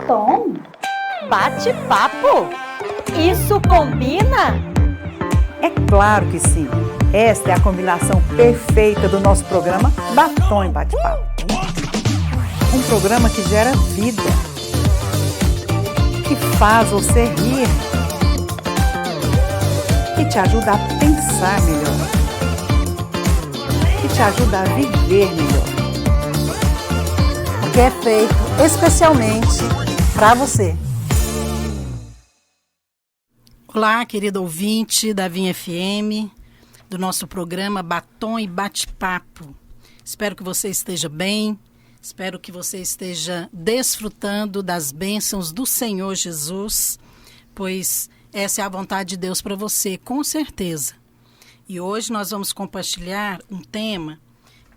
batom? Bate-papo? Isso combina? É claro que sim. Esta é a combinação perfeita do nosso programa Batom e Bate-Papo. Um programa que gera vida, que faz você rir, que te ajuda a pensar melhor, que te ajuda a viver melhor. Porque é feito especialmente para você. Olá, querido ouvinte da Vinha FM, do nosso programa Batom e Bate-Papo. Espero que você esteja bem, espero que você esteja desfrutando das bênçãos do Senhor Jesus, pois essa é a vontade de Deus para você, com certeza. E hoje nós vamos compartilhar um tema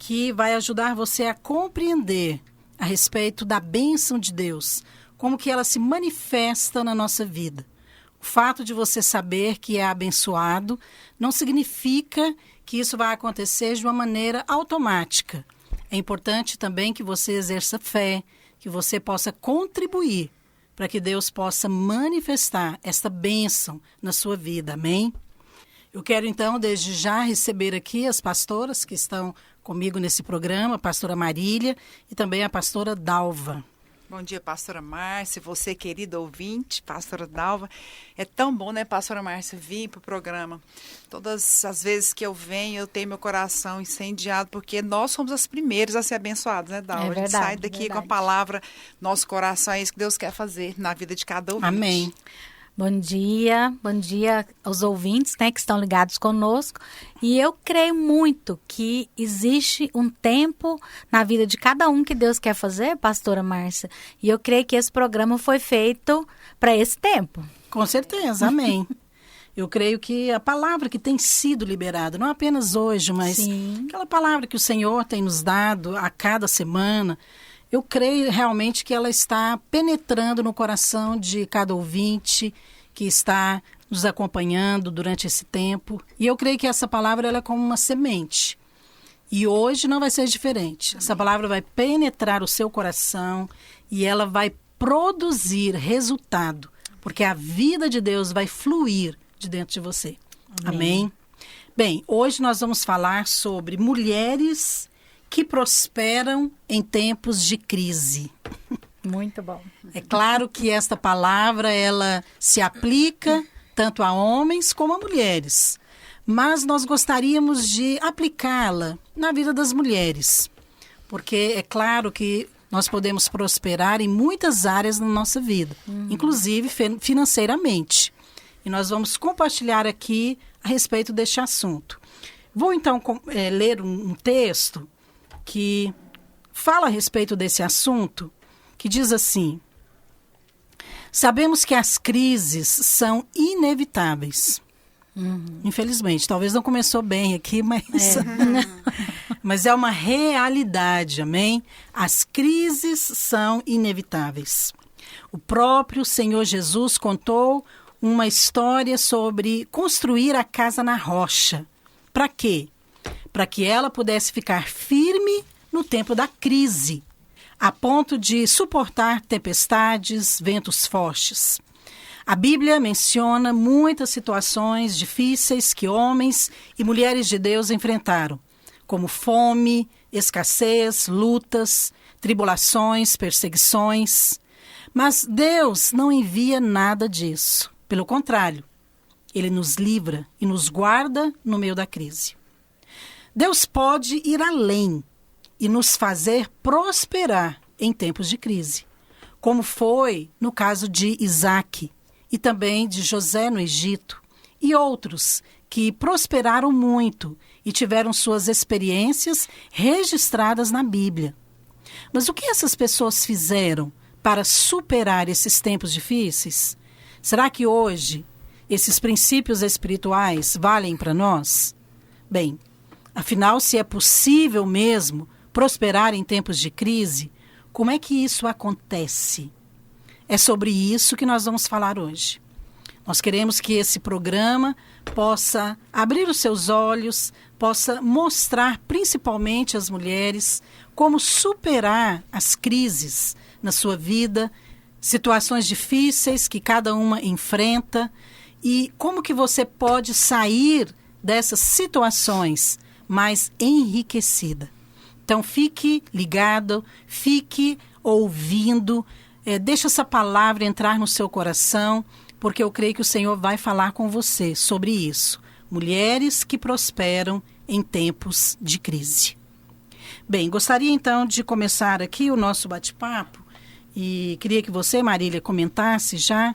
que vai ajudar você a compreender a respeito da bênção de Deus, como que ela se manifesta na nossa vida. O fato de você saber que é abençoado não significa que isso vai acontecer de uma maneira automática. É importante também que você exerça fé, que você possa contribuir para que Deus possa manifestar esta bênção na sua vida. Amém? Eu quero então, desde já, receber aqui as pastoras que estão comigo nesse programa, a pastora Marília e também a pastora Dalva. Bom dia, pastora Márcia, você, querida ouvinte, pastora Dalva. É tão bom, né, pastora Márcia, vir para o programa. Todas as vezes que eu venho, eu tenho meu coração incendiado, porque nós somos as primeiras a ser abençoados, né, Dalva? É verdade, a gente sai daqui com a palavra, nosso coração é isso que Deus quer fazer na vida de cada ouvinte. Amém. Bom dia aos ouvintes, né, que estão ligados conosco. E eu creio muito que existe um tempo na vida de cada um que Deus quer fazer, pastora Márcia. E eu creio que esse programa foi feito para esse tempo. Com certeza, amém. Eu creio que a palavra que tem sido liberada, não apenas hoje, mas Sim. aquela palavra que o Senhor tem nos dado a cada semana, eu creio realmente que ela está penetrando no coração de cada ouvinte que está nos acompanhando durante esse tempo. E eu creio que essa palavra ela é como uma semente. E hoje não vai ser diferente. Essa palavra vai penetrar o seu coração e ela vai produzir resultado, porque a vida de Deus vai fluir de dentro de você. Amém? Bem, hoje nós vamos falar sobre mulheres que prosperam em tempos de crise. Muito bom. É claro que esta palavra ela se aplica tanto a homens como a mulheres, mas nós gostaríamos de aplicá-la na vida das mulheres, porque é claro que nós podemos prosperar em muitas áreas na nossa vida, inclusive financeiramente. E nós vamos compartilhar aqui a respeito deste assunto. Vou então ler um texto que fala a respeito desse assunto, que diz assim: sabemos que as crises são inevitáveis. Infelizmente, talvez não começou bem aqui, mas é uma realidade, amém? As crises são inevitáveis. O próprio Senhor Jesus contou uma história sobre construir a casa na rocha. Para quê? Para que ela pudesse ficar firme no tempo da crise, a ponto de suportar tempestades, ventos fortes. A Bíblia menciona muitas situações difíceis que homens e mulheres de Deus enfrentaram, como fome, escassez, lutas, tribulações, perseguições. Mas Deus não envia nada disso. Pelo contrário, Ele nos livra e nos guarda no meio da crise. Deus pode ir além e nos fazer prosperar em tempos de crise, como foi no caso de Isaac e também de José no Egito e outros que prosperaram muito e tiveram suas experiências registradas na Bíblia. Mas o que essas pessoas fizeram para superar esses tempos difíceis? Será que hoje esses princípios espirituais valem para nós? Bem, afinal, se é possível mesmo prosperar em tempos de crise, como é que isso acontece? É sobre isso que nós vamos falar hoje. Nós queremos que esse programa possa abrir os seus olhos, possa mostrar principalmente às mulheres como superar as crises na sua vida, situações difíceis que cada uma enfrenta e como que você pode sair dessas situações mais enriquecida. Então, fique ligado, fique ouvindo, deixa essa palavra entrar no seu coração, porque eu creio que o Senhor vai falar com você sobre isso. Mulheres que prosperam em tempos de crise. Bem, gostaria então de começar aqui o nosso bate-papo e queria que você, Marília, comentasse já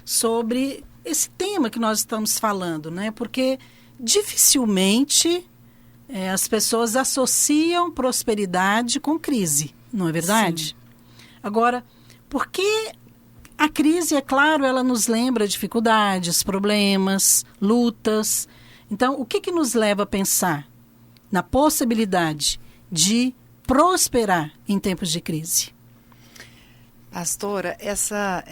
sobre esse tema que nós estamos falando, né? Porque dificilmente as pessoas associam prosperidade com crise, não é verdade? Sim. Agora, por que a crise, é claro, ela nos lembra dificuldades, problemas, lutas. Então, o que nos leva a pensar na possibilidade de prosperar em tempos de crise? Pastora, essa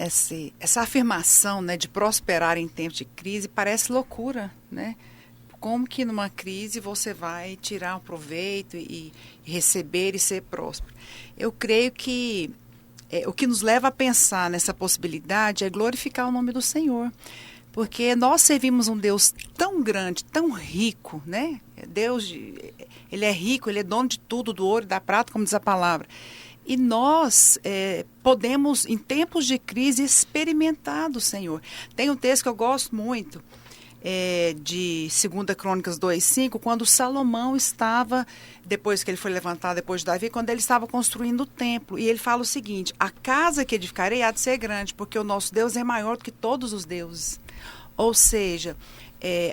afirmação, né, de prosperar em tempos de crise parece loucura, né? Como que numa crise você vai tirar um proveito e receber e ser próspero? Eu creio que o que nos leva a pensar nessa possibilidade é glorificar o nome do Senhor. Porque nós servimos um Deus tão grande, tão rico, né? Ele é rico, Ele é dono de tudo, do ouro e da prata, como diz a palavra. E nós podemos, em tempos de crise, experimentar do Senhor. Tem um texto que eu gosto muito, de 2 Crônicas 2:5, quando Salomão estava, depois que ele foi levantado, depois de Davi, quando ele estava construindo o templo. E ele fala o seguinte: a casa que edificarei há de ser grande, porque o nosso Deus é maior do que todos os deuses. Ou seja,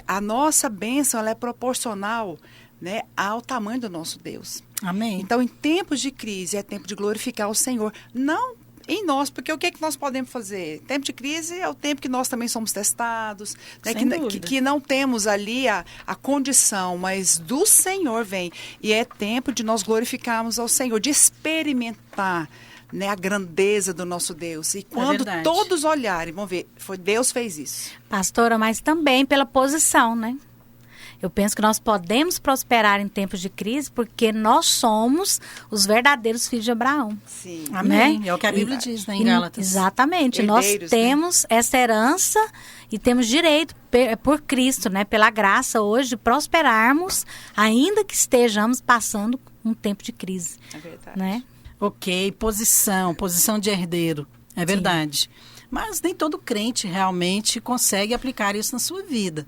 a nossa bênção ela é proporcional, né, ao tamanho do nosso Deus. Amém. Então, em tempos de crise, é tempo de glorificar o Senhor. Não em nós, porque o que é que nós podemos fazer? Tempo de crise é o tempo que nós também somos testados, né? que não temos ali a condição, mas do Senhor vem. E é tempo de nós glorificarmos ao Senhor, de experimentar, né, a grandeza do nosso Deus. E quando todos olharem, vão ver, Deus fez isso. Pastora, mas também pela posição, né? Eu penso que nós podemos prosperar em tempos de crise porque nós somos os verdadeiros filhos de Abraão. Sim. Amém. Né? É o que a Bíblia diz, né, em Gálatas. Exatamente. Herdeiros, nós temos, né, essa herança e temos direito por Cristo, né, pela graça hoje, de prosperarmos, ainda que estejamos passando um tempo de crise. É verdade. Né? Ok, posição de herdeiro. É verdade. Mas nem todo crente realmente consegue aplicar isso na sua vida.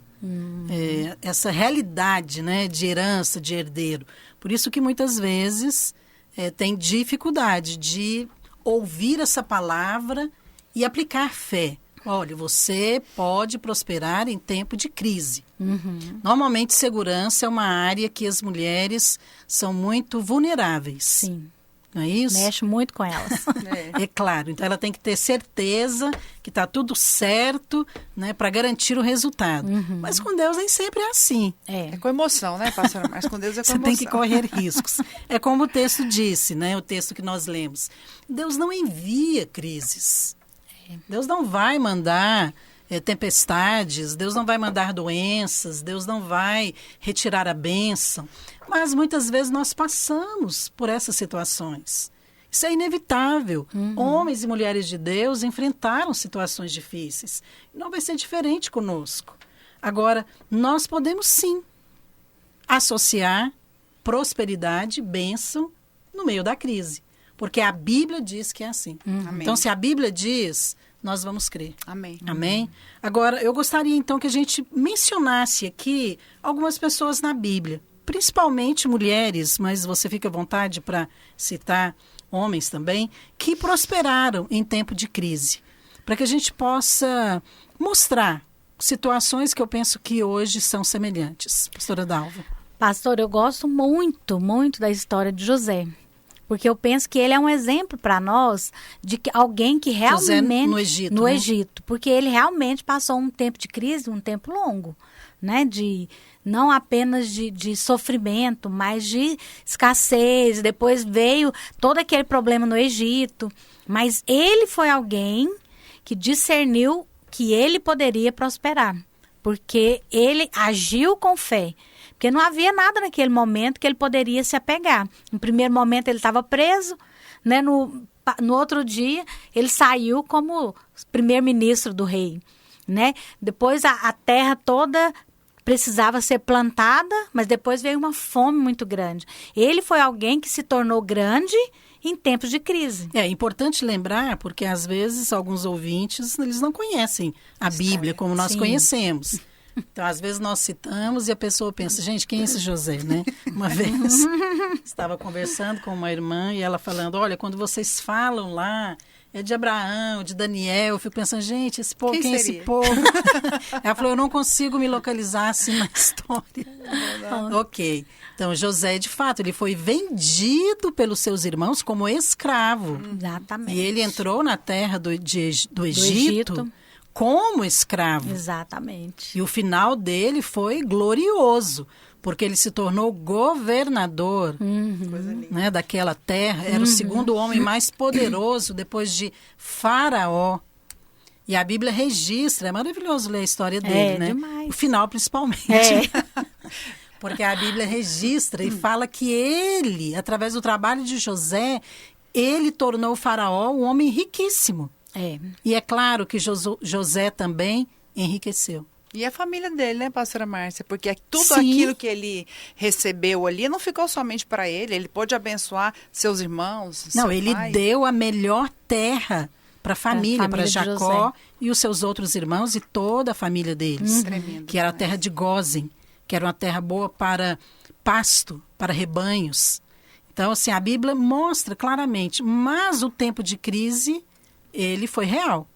Essa realidade, né, de herança, de herdeiro. Por isso que muitas vezes tem dificuldade de ouvir essa palavra e aplicar fé. Olha, você pode prosperar em tempo de crise. Normalmente, segurança é uma área que as mulheres são muito vulneráveis. Sim. Não é isso? Mexe muito com elas. É claro. Então, ela tem que ter certeza que está tudo certo, né, para garantir o resultado. Mas com Deus nem sempre é assim. É com emoção, né, pastora? Mas com Deus é com Você emoção. tem que correr riscos. É como o texto disse, né, o texto que nós lemos. Deus não envia crises. Deus não vai mandar tempestades, Deus não vai mandar doenças, Deus não vai retirar a bênção. Mas muitas vezes nós passamos por essas situações. Isso é inevitável. Homens e mulheres de Deus enfrentaram situações difíceis. Não vai ser diferente conosco. Agora, nós podemos sim associar prosperidade, bênção no meio da crise. Porque a Bíblia diz que é assim. Então, se a Bíblia diz, nós vamos crer. Amém. Amém? Agora, eu gostaria então que a gente mencionasse aqui algumas pessoas na Bíblia, principalmente mulheres, mas você fica à vontade para citar homens também, que prosperaram em tempo de crise, para que a gente possa mostrar situações que eu penso que hoje são semelhantes. Pastora Dalva. Pastor, eu gosto muito, muito da história de José. Porque eu penso que ele é um exemplo para nós de que alguém que realmente... José no Egito. No né? Egito. Porque ele realmente passou um tempo de crise, um tempo longo, né? Não apenas de sofrimento, mas de escassez. Depois veio todo aquele problema no Egito. Mas ele foi alguém que discerniu que ele poderia prosperar. Porque ele agiu com fé. Porque não havia nada naquele momento que ele poderia se apegar. No primeiro momento ele estava preso, né, no outro dia, ele saiu como primeiro-ministro do rei, né? Depois a terra toda precisava ser plantada, mas depois veio uma fome muito grande. Ele foi alguém que se tornou grande em tempos de crise. É importante lembrar, porque às vezes alguns ouvintes, eles não conhecem a Bíblia como nós Sim. conhecemos. Então, às vezes nós citamos e a pessoa pensa, gente, quem é esse José, né? Uma vez estava conversando com uma irmã e ela falando, olha, quando vocês falam lá, é de Abraão, de Daniel, eu fico pensando, gente, esse povo, quem é esse povo? Ela falou, eu não consigo me localizar assim na história. Ok. Então, José, de fato, ele foi vendido pelos seus irmãos como escravo. Exatamente. E ele entrou na terra do Egito como escravo. Exatamente. E o final dele foi glorioso, porque ele se tornou governador, né, daquela terra. Era o segundo homem mais poderoso depois de Faraó. E a Bíblia registra, é maravilhoso ler a história dele, né? Demais. O final, principalmente. Porque a Bíblia registra e fala que ele, através do trabalho de José, ele tornou o Faraó um homem riquíssimo. E é claro que José também enriqueceu. E a família dele, né, pastora Márcia? Porque tudo Sim. aquilo que ele recebeu ali não ficou somente para ele. Ele pôde abençoar seus irmãos, Não, seu ele pai. deu a melhor terra para a família, para de Jacó José. e os seus outros irmãos e toda a família deles. Tremendo Que era a demais. terra de Gósen, que era uma terra boa para pasto, para rebanhos. Então, assim, a Bíblia mostra claramente, mas o tempo de crise, ele foi real.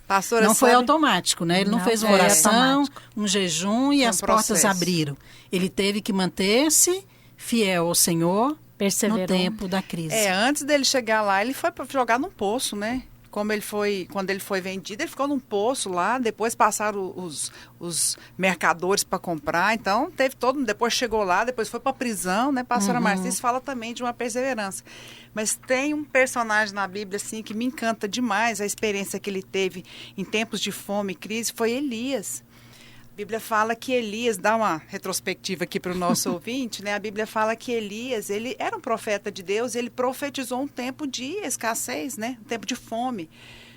Pastora, Não foi sabe- automático, né? Ele não Não fez uma foi oração, automático. um jejum e Foi um as portas processo. abriram. Ele teve que manter-se fiel ao Senhor Perseverou. no tempo da crise. Antes dele chegar lá, ele foi jogar num poço, né? Quando ele foi vendido, ele ficou num poço lá, depois passaram os mercadores para comprar, então teve depois chegou lá, depois foi para a prisão, né, pastora Márcia? Isso fala também de uma perseverança. Mas tem um personagem na Bíblia, assim, que me encanta demais, a experiência que ele teve em tempos de fome e crise, foi Elias. A Bíblia fala que Elias, dá uma retrospectiva aqui para o nosso ouvinte, né? A Bíblia fala que Elias, ele era um profeta de Deus, ele profetizou um tempo de escassez, né? Um tempo de fome.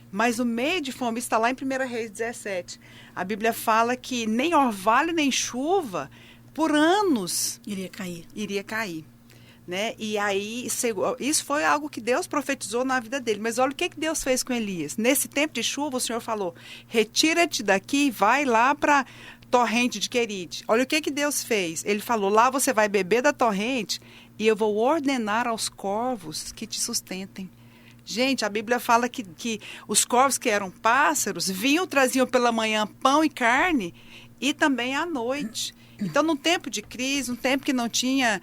Mas no meio de fome, isso está lá em 1 Reis 17. A Bíblia fala que nem orvalho nem chuva, por anos, Iria cair. né? E aí, isso foi algo que Deus profetizou na vida dele. Mas olha o que Deus fez com Elias. Nesse tempo de chuva, o Senhor falou, retira-te daqui e vai lá para torrente de Querite. Olha o que Deus fez. Ele falou, lá você vai beber da torrente e eu vou ordenar aos corvos que te sustentem. Gente, a Bíblia fala que os corvos que eram pássaros traziam pela manhã pão e carne e também à noite. Então, num tempo de crise, um tempo que não tinha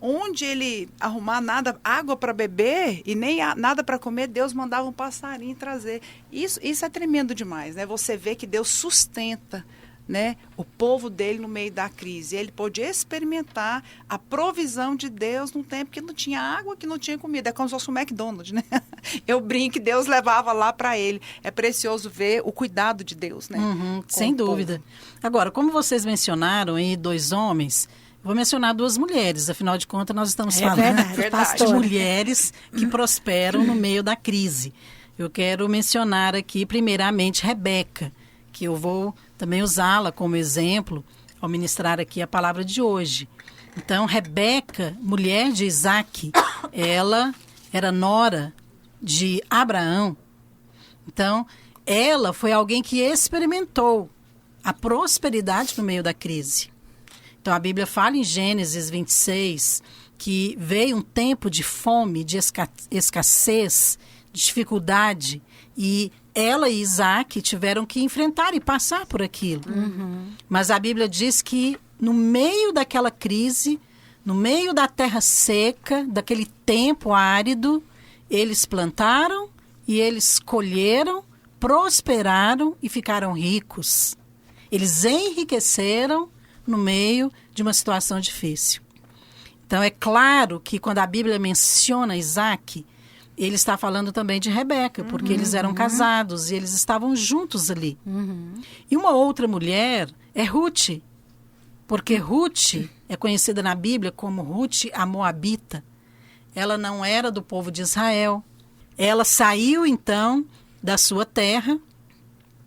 onde ele arrumar água para beber e nem nada para comer, Deus mandava um passarinho trazer. Isso é tremendo demais, né? Você vê que Deus sustenta, né, o povo dele no meio da crise. Ele pôde experimentar a provisão de Deus num tempo que não tinha água, que não tinha comida. É como se fosse um McDonald's, né? Eu brinco que Deus levava lá para ele. É precioso ver o cuidado de Deus, né? Sem dúvida. Agora, como vocês mencionaram aí 2 homens, vou mencionar 2 mulheres. Afinal de contas, nós estamos falando verdade. de mulheres que prosperam no meio da crise. Eu quero mencionar aqui, primeiramente, Rebeca, que eu vou também usá-la como exemplo ao ministrar aqui a palavra de hoje. Então, Rebeca, mulher de Isaque, ela era nora de Abraão. Então, ela foi alguém que experimentou a prosperidade no meio da crise. Então, a Bíblia fala em Gênesis 26 que veio um tempo de fome, de escassez, de dificuldade, e ela e Isaac tiveram que enfrentar e passar por aquilo. Mas a Bíblia diz que no meio daquela crise, no meio da terra seca, daquele tempo árido, eles plantaram e eles colheram, prosperaram e ficaram ricos. Eles enriqueceram no meio de uma situação difícil. Então, é claro que quando a Bíblia menciona Isaac, ele está falando também de Rebeca, porque eles eram casados e eles estavam juntos ali. E uma outra mulher é Ruth, porque Ruth é conhecida na Bíblia como Ruth a Moabita. Ela não era do povo de Israel, Ela saiu então da sua terra,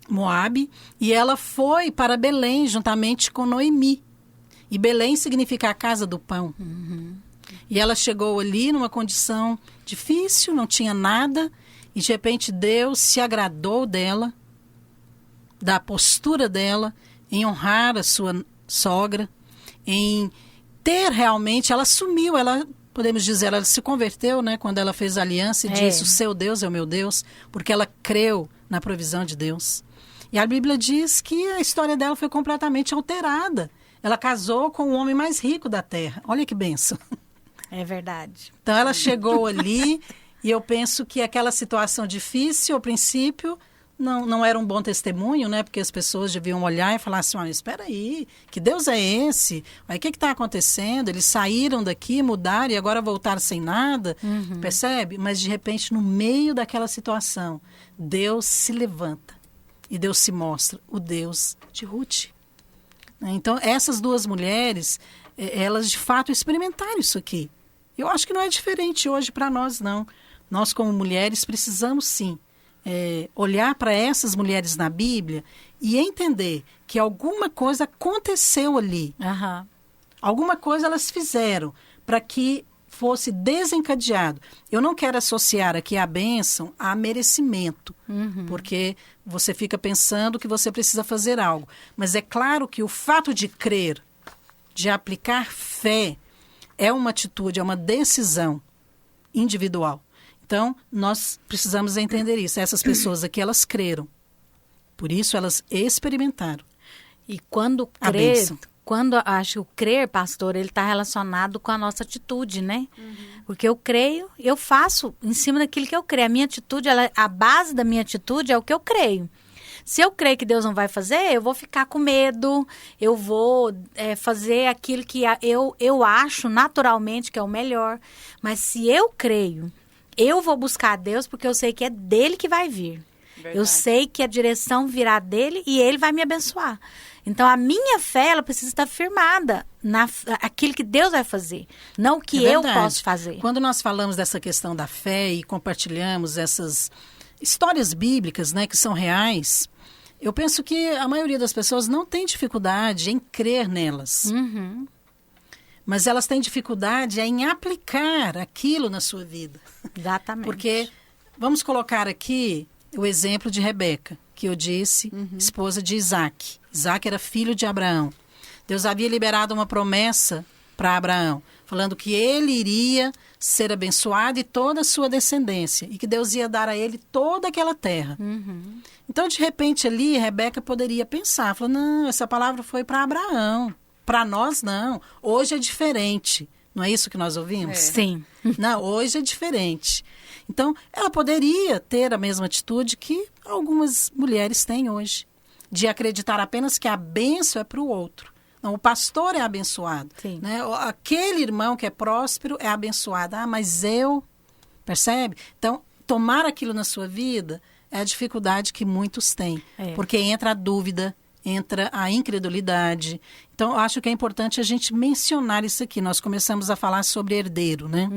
Moabe, e ela foi para Belém juntamente com Noemi. E Belém significa a casa do pão. E ela chegou ali numa condição difícil, não tinha nada, e de repente Deus se agradou dela, da postura dela, em honrar a sua sogra, em ter realmente, ela assumiu, ela, podemos dizer, ela se converteu, né, quando ela fez a aliança e disse, o seu Deus é o meu Deus, porque ela creu na provisão de Deus. E a Bíblia diz que a história dela foi completamente alterada. Ela casou com o homem mais rico da terra. Olha que bênção. É verdade. Então ela chegou ali e eu penso que aquela situação difícil, ao princípio, não era um bom testemunho, né? Porque as pessoas deviam olhar e falar assim, olha, espera aí, que Deus é esse? Aí, o que está acontecendo? Eles saíram daqui, mudaram e agora voltaram sem nada, percebe? Mas de repente, no meio daquela situação, Deus se levanta e Deus se mostra, o Deus de Ruth. Então, essas duas mulheres, elas de fato experimentaram isso aqui. Eu acho que não é diferente hoje para nós, não. Nós, como mulheres, precisamos sim olhar para essas mulheres na Bíblia e entender que alguma coisa aconteceu ali. Alguma coisa elas fizeram para que fosse desencadeado. Eu não quero associar aqui a bênção a merecimento, porque você fica pensando que você precisa fazer algo. Mas é claro que o fato de crer, de aplicar fé, é uma atitude, é uma decisão individual. Então, nós precisamos entender isso. Essas pessoas aqui, elas creram. Por isso, elas experimentaram. E quando A crer, bênção. quando acho que o crer, pastor, ele está relacionado com a nossa atitude, né? Porque eu creio, eu faço em cima daquilo que eu creio. A minha atitude, a base da minha atitude é o que eu creio. Se eu creio que Deus não vai fazer, eu vou ficar com medo, eu vou fazer aquilo que eu acho naturalmente que é o melhor. Mas se eu creio, eu vou buscar Deus porque eu sei que é dele que vai vir. Verdade. Eu sei que a direção virá dele e ele vai me abençoar. Então, a minha fé, ela precisa estar firmada naquilo que Deus vai fazer, não o que eu verdade. posso fazer. Quando nós falamos dessa questão da fé e compartilhamos essas histórias bíblicas, né, que são reais, eu penso que a maioria das pessoas não tem dificuldade em crer nelas. Mas elas têm dificuldade em aplicar aquilo na sua vida. Exatamente. Porque, vamos colocar aqui o exemplo de Rebeca, que eu disse, esposa de Isaac. Isaac era filho de Abraão. Deus havia liberado uma promessa para Abraão, falando que ele iria ser abençoado e toda a sua descendência, e que Deus ia dar a ele toda aquela terra. Então, de repente, ali, Rebeca poderia pensar, falou, não, essa palavra foi para Abraão. Para nós, não. Hoje é diferente. Não é isso que nós ouvimos? Sim. Não, hoje é diferente. Então, ela poderia ter a mesma atitude que algumas mulheres têm hoje, de acreditar apenas que a bênção é para o outro. Não, o pastor é abençoado. Sim. Né? Aquele irmão que é próspero é abençoado. Ah, mas eu... Percebe? Então, tomar aquilo na sua vida é a dificuldade que muitos têm. Porque entra a dúvida, entra a incredulidade. Então, eu acho que é importante a gente mencionar isso aqui. Nós começamos a falar sobre herdeiro, né?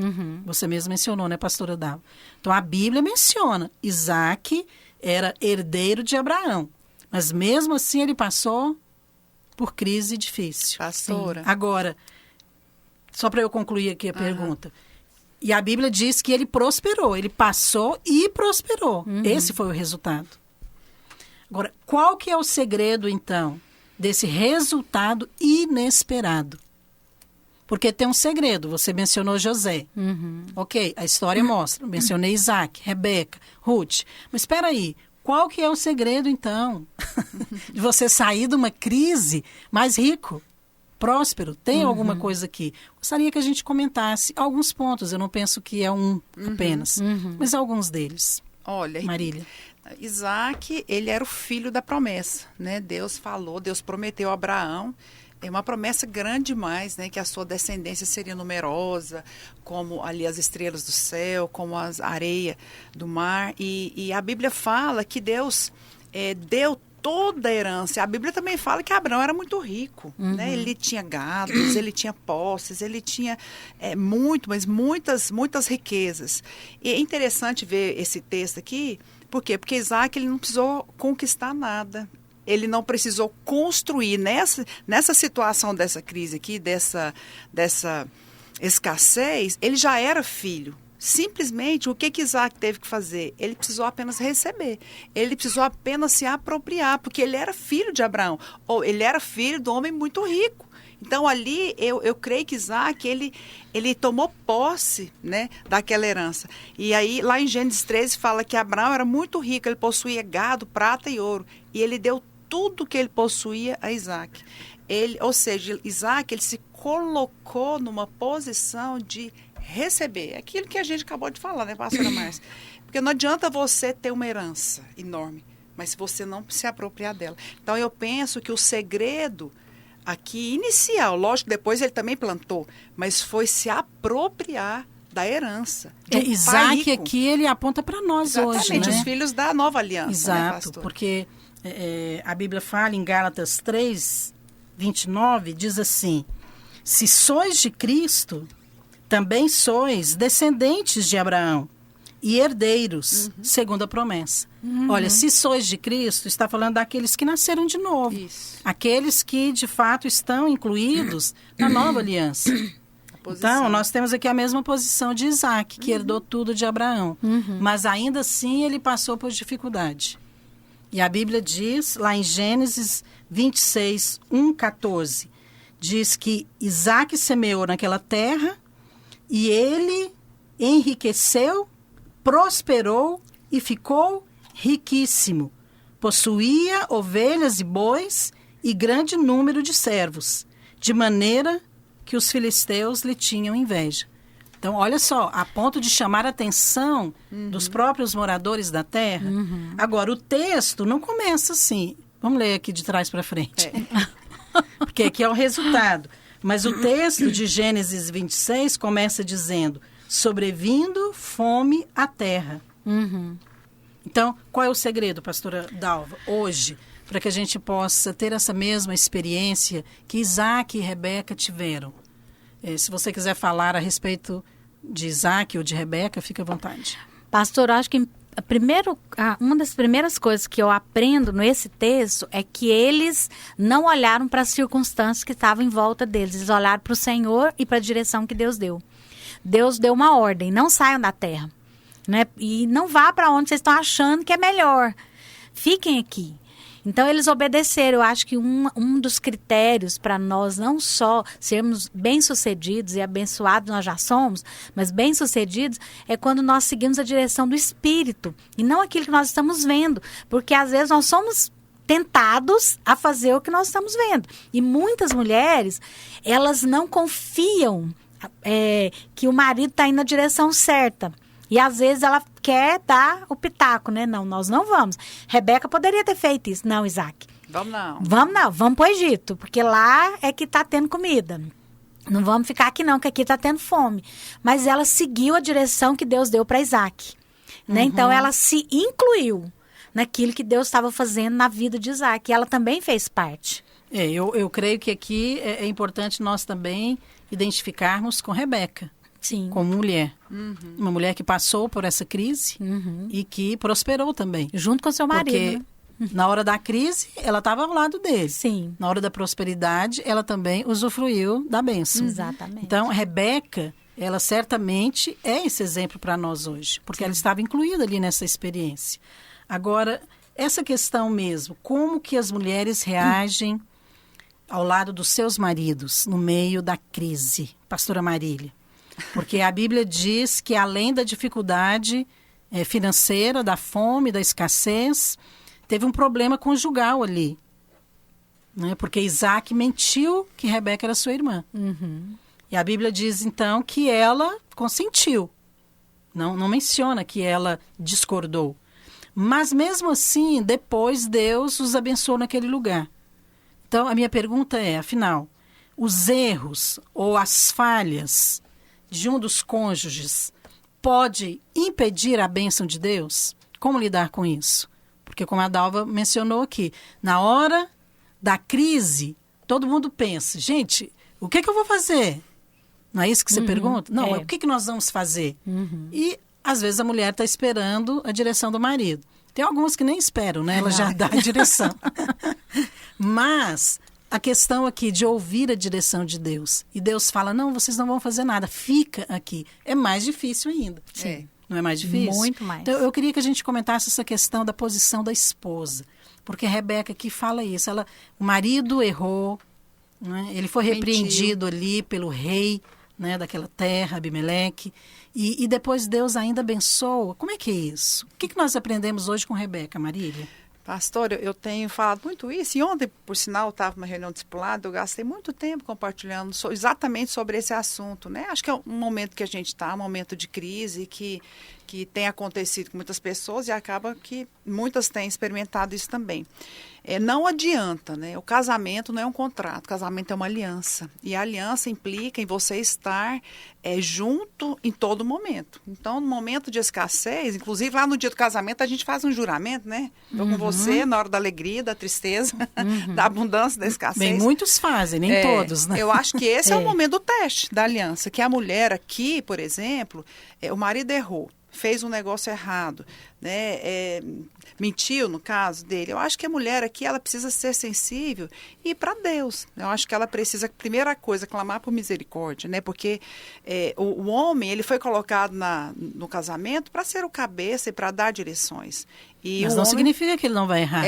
Você mesmo mencionou, né, pastora Dava? Então, a Bíblia menciona, Isaac era herdeiro de Abraão. Mas mesmo assim, ele passou por crise difícil. Pastora. Agora, só para eu concluir aqui a pergunta. E a Bíblia diz que ele prosperou. Ele passou e prosperou. Esse foi o resultado. Agora, qual que é o segredo, então, desse resultado inesperado? Porque tem um segredo. Você mencionou José. Ok, a história mostra. Mencionei Isaac, Rebeca, Ruth. Mas espera aí. Qual que é o segredo, então, de você sair de uma crise mais rico, próspero? Tem alguma coisa aqui? Gostaria que a gente comentasse alguns pontos. Eu não penso que é um apenas, mas alguns deles. Olha, Marília. Isaac, ele era o filho da promessa, né? Deus falou, Deus prometeu a Abraão. É uma promessa grande demais, né? Que a sua descendência seria numerosa, como ali as estrelas do céu, como as areias do mar. E a Bíblia fala que Deus deu toda a herança. A Bíblia também fala que Abraão era muito rico, né? Ele tinha gados, ele tinha posses, ele tinha muitas riquezas. E é interessante ver esse texto aqui, por quê? Porque Isaac ele não precisou conquistar nada. Ele não precisou construir nessa situação dessa crise aqui, dessa escassez, ele já era filho. Simplesmente, o que Isaac teve que fazer? Ele precisou apenas receber. Ele precisou apenas se apropriar, porque ele era filho de Abraão. Ou ele era filho do homem muito rico. Então, ali, eu creio que Isaac, ele tomou posse, né, daquela herança. E aí, lá em Gênesis 13, fala que Abraão era muito rico. Ele possuía gado, prata e ouro. E ele deu tudo que ele possuía a Isaac. Ou seja, Isaac, ele se colocou numa posição de receber. Aquilo que a gente acabou de falar, né, pastora Márcia? Porque não adianta você ter uma herança enorme, mas se você não se apropriar dela. Então, eu penso que o segredo aqui, inicial, lógico, depois ele também plantou, mas foi se apropriar da herança. Isaac aqui, ele aponta para nós hoje, né? Exatamente, os filhos da nova aliança, exato, né, pastor? Porque a Bíblia fala em Gálatas 3, 29, diz assim: se sois de Cristo, também sois descendentes de Abraão e herdeiros, segundo a promessa. Olha, se sois de Cristo, está falando daqueles que nasceram de novo. Isso. Aqueles que, de fato, estão incluídos na nova aliança. Então, nós temos aqui a mesma posição de Isaac, que herdou tudo de Abraão. Mas, ainda assim, ele passou por dificuldade. E a Bíblia diz, lá em Gênesis 26, 1:14, diz que Isaac semeou naquela terra e ele enriqueceu, prosperou e ficou riquíssimo. Possuía ovelhas e bois e grande número de servos, de maneira que os filisteus lhe tinham inveja. Então, olha só, a ponto de chamar a atenção dos próprios moradores da terra. Agora, o texto não começa assim. Vamos ler aqui de trás para frente. Porque aqui é o resultado. Mas o texto de Gênesis 26 começa dizendo: sobrevindo fome à terra. Então, qual é o segredo, pastora Dalva, hoje, para que a gente possa ter essa mesma experiência que Isaac e Rebeca tiveram? Se você quiser falar a respeito de Isaac ou de Rebeca, fique à vontade. Pastor, eu acho que uma das primeiras coisas que eu aprendo nesse texto é que eles não olharam para as circunstâncias que estavam em volta deles. Eles olharam para o Senhor e para a direção que Deus deu. Deus deu uma ordem: não saiam da terra, né? E não vá para onde vocês estão achando que é melhor. Fiquem aqui. Então, eles obedeceram. Eu acho que um dos critérios para nós não só sermos bem-sucedidos e abençoados, nós já somos, mas bem-sucedidos é quando nós seguimos a direção do Espírito e não aquilo que nós estamos vendo. Porque, às vezes, nós somos tentados a fazer o que nós estamos vendo. E muitas mulheres, elas não confiam que o marido está indo na direção certa. E às vezes ela quer dar o pitaco, né? Não, nós não vamos. Rebeca poderia ter feito isso. Não, Isaac. Vamos não. Vamos pro Egito, porque lá é que está tendo comida. Não vamos ficar aqui não, que aqui está tendo fome. Mas ela seguiu a direção que Deus deu para Isaac. Né? Então ela se incluiu naquilo que Deus estava fazendo na vida de Isaac. E ela também fez parte. Eu creio que aqui é importante nós também identificarmos com Rebeca. Sim. Como mulher. Uma mulher que passou por essa crise e que prosperou também. Junto com seu marido. Porque na hora da crise, ela estava ao lado dele. Sim. Na hora da prosperidade, ela também usufruiu da bênção. Exatamente. Então, Rebeca, ela certamente é esse exemplo para nós hoje. Porque ela estava incluída ali nessa experiência. Agora, essa questão mesmo, como que as mulheres reagem ao lado dos seus maridos no meio da crise? Pastora Marília. Porque a Bíblia diz que além da dificuldade financeira, da fome, da escassez, teve um problema conjugal ali. Né? Porque Isaac mentiu que Rebeca era sua irmã. E a Bíblia diz, então, que ela consentiu. Não menciona que ela discordou. Mas, mesmo assim, depois Deus os abençoou naquele lugar. Então, a minha pergunta é, afinal, os erros ou as falhas de um dos cônjuges pode impedir a bênção de Deus? Como lidar com isso? Porque como a Dalva mencionou aqui, na hora da crise, todo mundo pensa, gente, o que eu vou fazer? Não é isso que você pergunta? Não, mas o que nós vamos fazer? E às vezes a mulher está esperando a direção do marido. Tem algumas que nem esperam, né? Ela já dá a direção. Mas a questão aqui de ouvir a direção de Deus. E Deus fala, não, vocês não vão fazer nada, fica aqui. É mais difícil ainda. Sim. Não é mais difícil? Muito mais. Então, eu queria que a gente comentasse essa questão da posição da esposa. Porque Rebeca aqui fala isso. O marido errou, né? Ele foi repreendido ali pelo rei, né, daquela terra, Abimeleque. E depois Deus ainda abençoa. Como é que é isso? O que nós aprendemos hoje com Rebeca, Marília? Pastor, eu tenho falado muito isso, e ontem, por sinal, eu estava numa reunião discipulada, eu gastei muito tempo compartilhando exatamente sobre esse assunto, né? Acho que é um momento que a gente está, um momento de crise que tem acontecido com muitas pessoas e acaba que muitas têm experimentado isso também. Não adianta, né? O casamento não é um contrato, o casamento é uma aliança. E a aliança implica em você estar junto em todo momento. Então, no momento de escassez, inclusive lá no dia do casamento, a gente faz um juramento, né? Estou com você na hora da alegria, da tristeza, da abundância, da escassez. Bem, muitos fazem, nem todos, né? Eu acho que esse é o momento do teste da aliança, que a mulher aqui, por exemplo, o marido errou. Fez um negócio errado, né? Mentiu no caso dele. Eu acho que a mulher aqui, ela precisa ser sensível e ir para Deus. Eu acho que ela precisa, primeira coisa, clamar por misericórdia, né? Porque o homem, ele foi colocado no casamento para ser o cabeça e para dar direções. Mas não significa que ele não vai errar.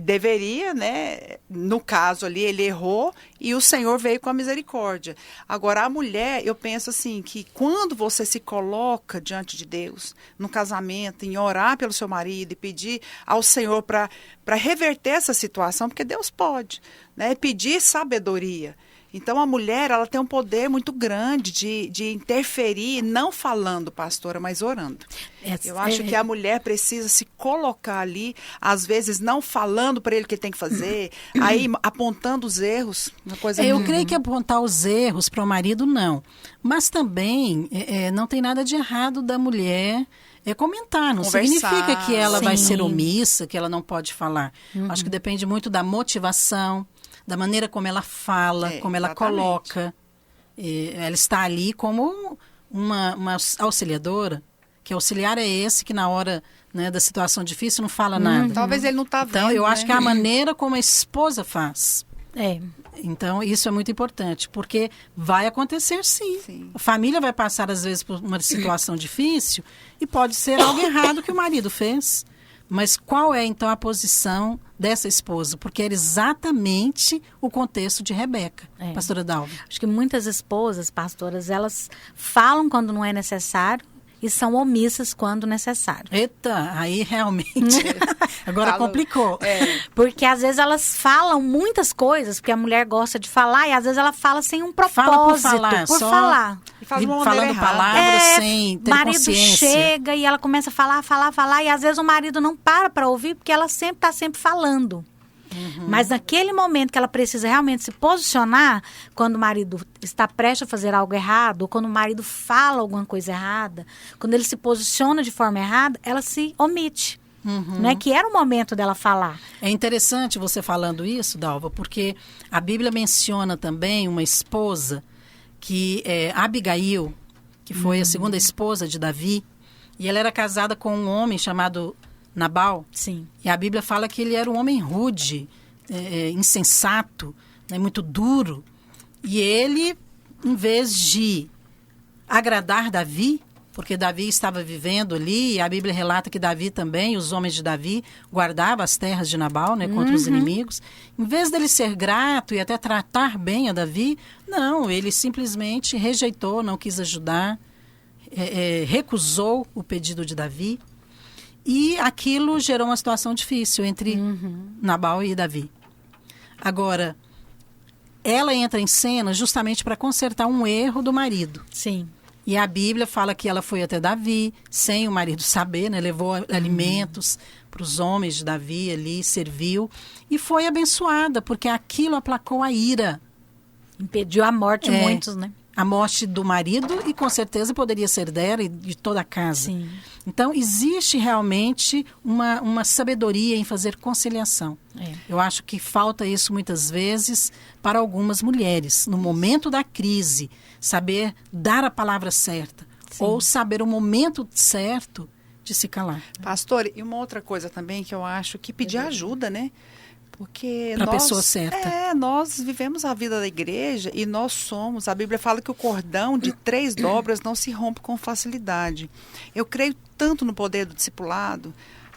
Deveria, né? No caso ali, ele errou e o Senhor veio com a misericórdia. Agora, a mulher, eu penso assim, que quando você se coloca diante de Deus, no casamento, em orar pelo seu marido e pedir ao Senhor para reverter essa situação, porque Deus pode, né? Pedir sabedoria. Então, a mulher, ela tem um poder muito grande de interferir, não falando, pastora, mas orando. Eu acho que a mulher precisa se colocar ali, às vezes não falando para ele o que ele tem que fazer, aí apontando os erros. Uma coisa Eu creio que apontar os erros para o marido, não. Mas também não tem nada de errado da mulher comentar. Não significa que ela vai ser omissa, que ela não pode falar. Acho que depende muito da motivação, da maneira como ela fala, como ela coloca. Ela está ali como uma auxiliadora. Que auxiliar é esse que na hora, né, da situação difícil não fala nada. Talvez ele não está vendo. Então, eu acho que é a maneira como a esposa faz. É. Então, isso é muito importante, porque vai acontecer sim. A família vai passar, às vezes, por uma situação difícil e pode ser algo errado que o marido fez. Mas qual é, então, a posição dessa esposa? Porque era exatamente o contexto de Rebeca, pastora Dalva. Acho que muitas esposas, pastoras, elas falam quando não é necessário e são omissas quando necessário. Eita, aí realmente agora complicou. Porque às vezes elas falam muitas coisas, porque a mulher gosta de falar e às vezes ela fala sem um propósito. Fala por falar, por só falar. E faz uma falando palavras sem ter marido consciência. chega e ela começa a falar e às vezes o marido não para ouvir porque ela está sempre falando. Mas naquele momento que ela precisa realmente se posicionar, quando o marido está prestes a fazer algo errado, ou quando o marido fala alguma coisa errada, quando ele se posiciona de forma errada, ela se omite. Né? Que era o momento dela falar. É interessante você falando isso, Dalva, porque a Bíblia menciona também uma esposa que é Abigail, que foi a segunda esposa de Davi, e ela era casada com um homem chamado Nabal. Sim. E a Bíblia fala que ele era um homem rude, insensato, né, muito duro. E ele, em vez de agradar Davi, porque Davi estava vivendo ali, e a Bíblia relata que Davi também, os homens de Davi, guardavam as terras de Nabal, né, contra os inimigos. Em vez dele ser grato e até tratar bem a Davi, não, ele simplesmente rejeitou, não quis ajudar, recusou o pedido de Davi. E aquilo gerou uma situação difícil entre Nabal e Davi. Agora, ela entra em cena justamente para consertar um erro do marido. Sim. E a Bíblia fala que ela foi até Davi, sem o marido saber, né? Levou alimentos para os homens de Davi ali, serviu. E foi abençoada, porque aquilo aplacou a ira. Impediu a morte de muitos, né? a morte do marido e com certeza poderia ser dela e de toda a casa. Sim. Então, existe realmente uma sabedoria em fazer conciliação. Eu acho que falta isso muitas vezes para algumas mulheres. No momento da crise, saber dar a palavra certa. Sim. Ou saber o momento certo de se calar. Pastor, e uma outra coisa também que eu acho que pedir ajuda, né? Porque Pra pessoa certa. Nós vivemos a vida da igreja e nós somos, a Bíblia fala que o cordão de 3 dobras não se rompe com facilidade. Eu creio tanto no poder do discipulado.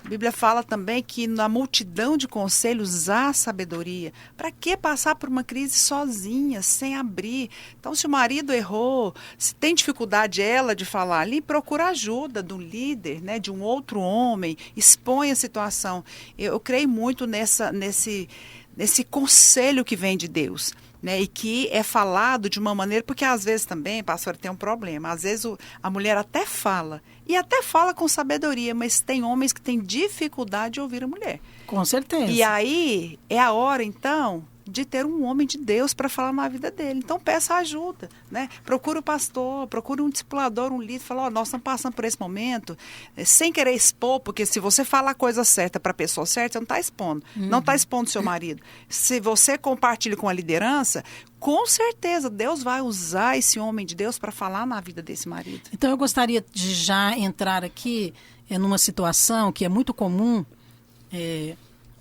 A Bíblia fala também que na multidão de conselhos há sabedoria. Para que passar por uma crise sozinha, sem abrir? Então, se o marido errou, se tem dificuldade ela de falar ali, procura ajuda do líder, né, de um outro homem, expõe a situação. Eu creio muito nesse conselho que vem de Deus. Né, e que é falado de uma maneira, porque às vezes também, pastor, tem um problema. Às vezes a mulher até fala, e até fala com sabedoria, mas tem homens que têm dificuldade de ouvir a mulher. Com certeza. E aí é a hora, então, de ter um homem de Deus para falar na vida dele. Então peça ajuda, né? Procure o pastor, procure um discipulador, um líder, fala, nós estamos passando por esse momento, sem querer expor, porque se você falar a coisa certa para a pessoa certa, você não está expondo. Não está expondo seu marido. Se você compartilha com a liderança, com certeza Deus vai usar esse homem de Deus para falar na vida desse marido. Então eu gostaria de já entrar aqui numa situação que é muito comum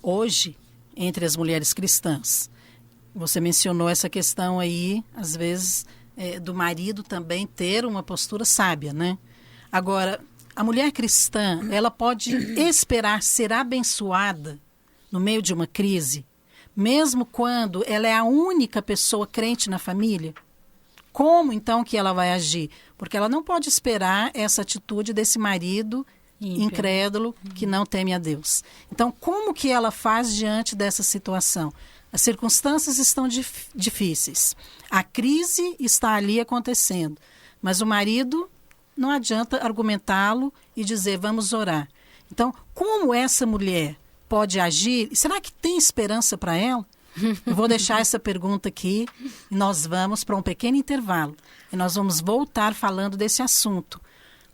hoje entre as mulheres cristãs. Você mencionou essa questão aí, às vezes, do marido também ter uma postura sábia, né? Agora, a mulher cristã, ela pode esperar ser abençoada no meio de uma crise, mesmo quando ela é a única pessoa crente na família? Como, então, que ela vai agir? Porque ela não pode esperar essa atitude desse marido incrédulo que não teme a Deus. Então, como que ela faz diante dessa situação? As circunstâncias estão difíceis. A crise está ali acontecendo. Mas o marido, não adianta argumentá-lo e dizer, vamos orar. Então, como essa mulher pode agir? Será que tem esperança para ela? Eu vou deixar essa pergunta aqui e nós vamos para um pequeno intervalo. E nós vamos voltar falando desse assunto.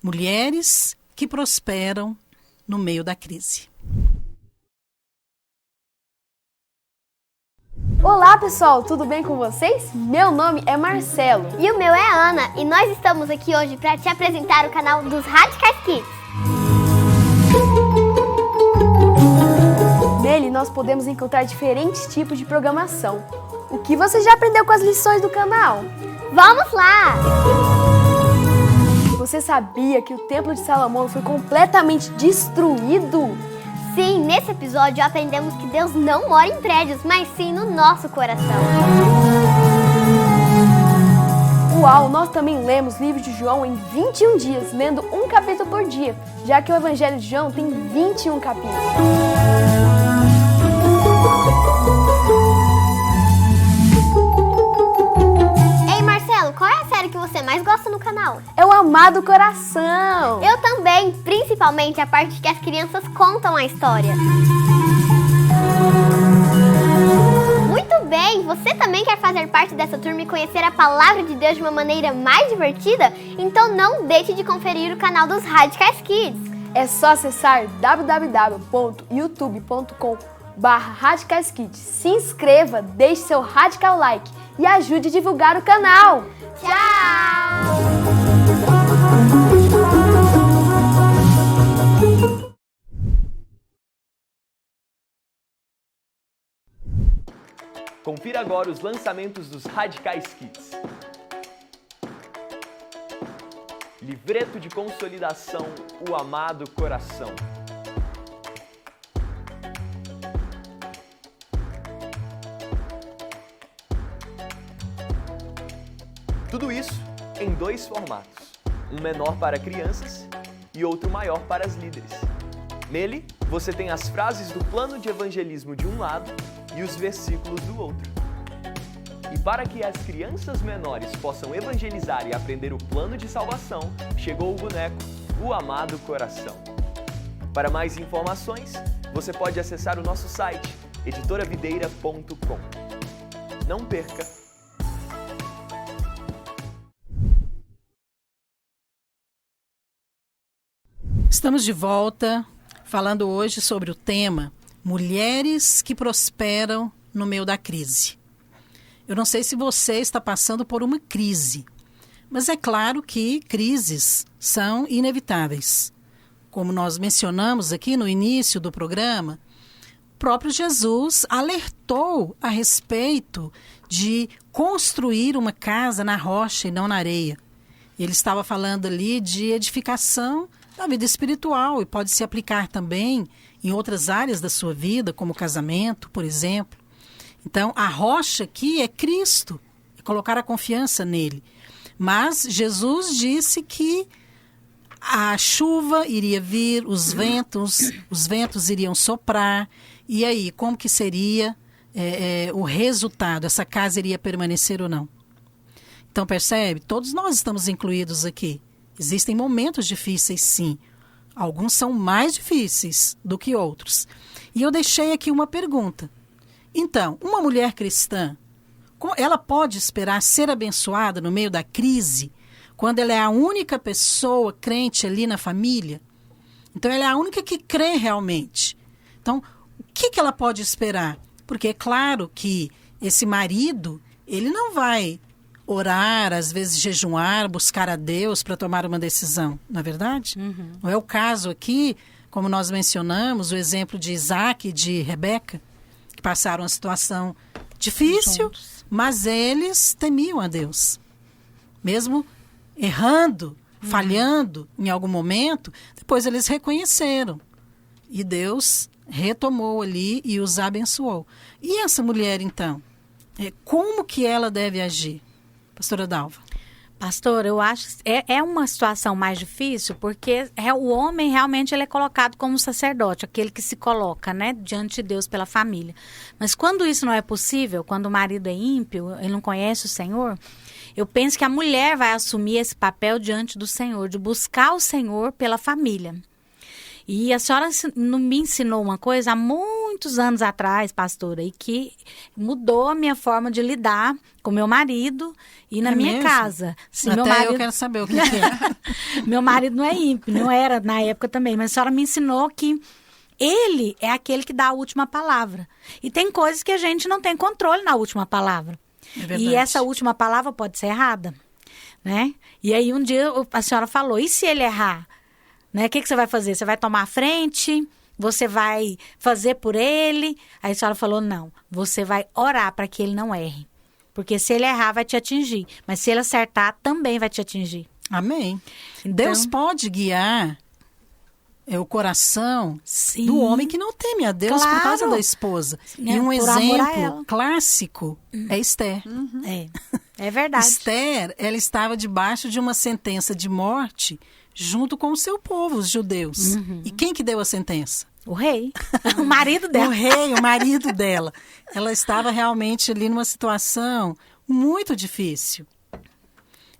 Mulheres que prosperam no meio da crise. Olá pessoal, tudo bem com vocês? Meu nome é Marcelo. E o meu é Ana, e nós estamos aqui hoje para te apresentar o canal dos Radicais Kids. Nele nós podemos encontrar diferentes tipos de programação. O que você já aprendeu com as lições do canal? Vamos lá! Você sabia que o Templo de Salomão foi completamente destruído? Sim, nesse episódio aprendemos que Deus não mora em prédios, mas sim no nosso coração. Uau, nós também lemos o livro de João em 21 dias, lendo um capítulo por dia, já que o Evangelho de João tem 21 capítulos. Ei Marcelo, qual é a série que você mais gosta no canal? É o Amado Coração! Eu também, principalmente a parte que as crianças contam a história. Muito bem, você também quer fazer parte dessa turma e conhecer a palavra de Deus de uma maneira mais divertida? Então não deixe de conferir o canal dos Radicais Kids. É só acessar www.youtube.com/radicaiskids. Se inscreva, deixe seu radical like e ajude a divulgar o canal. Tchau! Confira agora os lançamentos dos Radicais Kids. Livreto de consolidação, O Amado Coração. Tudo isso em 2 formatos, um menor para crianças e outro maior para as líderes. Nele, você tem as frases do plano de evangelismo de um lado e os versículos do outro. E para que as crianças menores possam evangelizar e aprender o plano de salvação, chegou o boneco, O Amado Coração. Para mais informações, você pode acessar o nosso site, editoravideira.com. Não perca! Estamos de volta falando hoje sobre o tema Mulheres que prosperam no meio da crise. Eu não sei se você está passando por uma crise, mas é claro que crises são inevitáveis. Como nós mencionamos aqui no início do programa, o próprio Jesus alertou a respeito de construir uma casa na rocha e não na areia. Ele estava falando ali de edificação da vida espiritual e pode se aplicar também em outras áreas da sua vida, como casamento, por exemplo. Então, a rocha aqui é Cristo, é colocar a confiança nele. Mas Jesus disse que a chuva iria vir, os ventos iriam soprar. E aí, como que seria o resultado? Essa casa iria permanecer ou não? Então, percebe? Todos nós estamos incluídos aqui. Existem momentos difíceis, sim. Alguns são mais difíceis do que outros. E eu deixei aqui uma pergunta. Então, uma mulher cristã, ela pode esperar ser abençoada no meio da crise, quando ela é a única pessoa crente ali na família? Então, ela é a única que crê realmente. Então, o que ela pode esperar? Porque é claro que esse marido, ele não vai orar, às vezes jejuar, buscar a Deus para tomar uma decisão, não é verdade? Uhum. Não é o caso aqui, como nós mencionamos, o exemplo de Isaac e de Rebeca, que passaram uma situação difícil, juntos, mas eles temiam a Deus. Mesmo errando, falhando em algum momento, depois eles reconheceram. E Deus retomou ali e os abençoou. E essa mulher, então, como que ela deve agir? Pastora Dalva. Pastor, eu acho que é uma situação mais difícil, porque o homem realmente ele é colocado como sacerdote, aquele que se coloca, né, diante de Deus pela família. Mas quando isso não é possível, quando o marido é ímpio, ele não conhece o Senhor, eu penso que a mulher vai assumir esse papel diante do Senhor, de buscar o Senhor pela família. E a senhora me ensinou uma coisa há muitos anos atrás, pastora, e que mudou a minha forma de lidar com meu marido e na minha casa. Sim, Até meu marido... eu quero saber o que é. Meu marido não é ímpio, não era na época também, mas a senhora me ensinou que ele é aquele que dá a última palavra. E tem coisas que a gente não tem controle na última palavra. É verdade. E essa última palavra pode ser errada, né? E aí um dia a senhora falou, e se ele errar? Né? O que você vai fazer? Você vai tomar a frente? Você vai fazer por ele? Aí a senhora falou, não. Você vai orar para que ele não erre. Porque se ele errar, vai te atingir. Mas se ele acertar, também vai te atingir. Amém. Então, Deus pode guiar o coração sim, do homem que não teme a Deus, claro, por causa da esposa. Né? E um Por amor a exemplo ela. clássico é Esther. Uhum. É verdade. Esther, ela estava debaixo de uma sentença de morte junto com o seu povo, os judeus. Uhum. E quem que deu a sentença? O rei. O marido dela. O rei, o marido dela. Ela estava realmente ali numa situação muito difícil.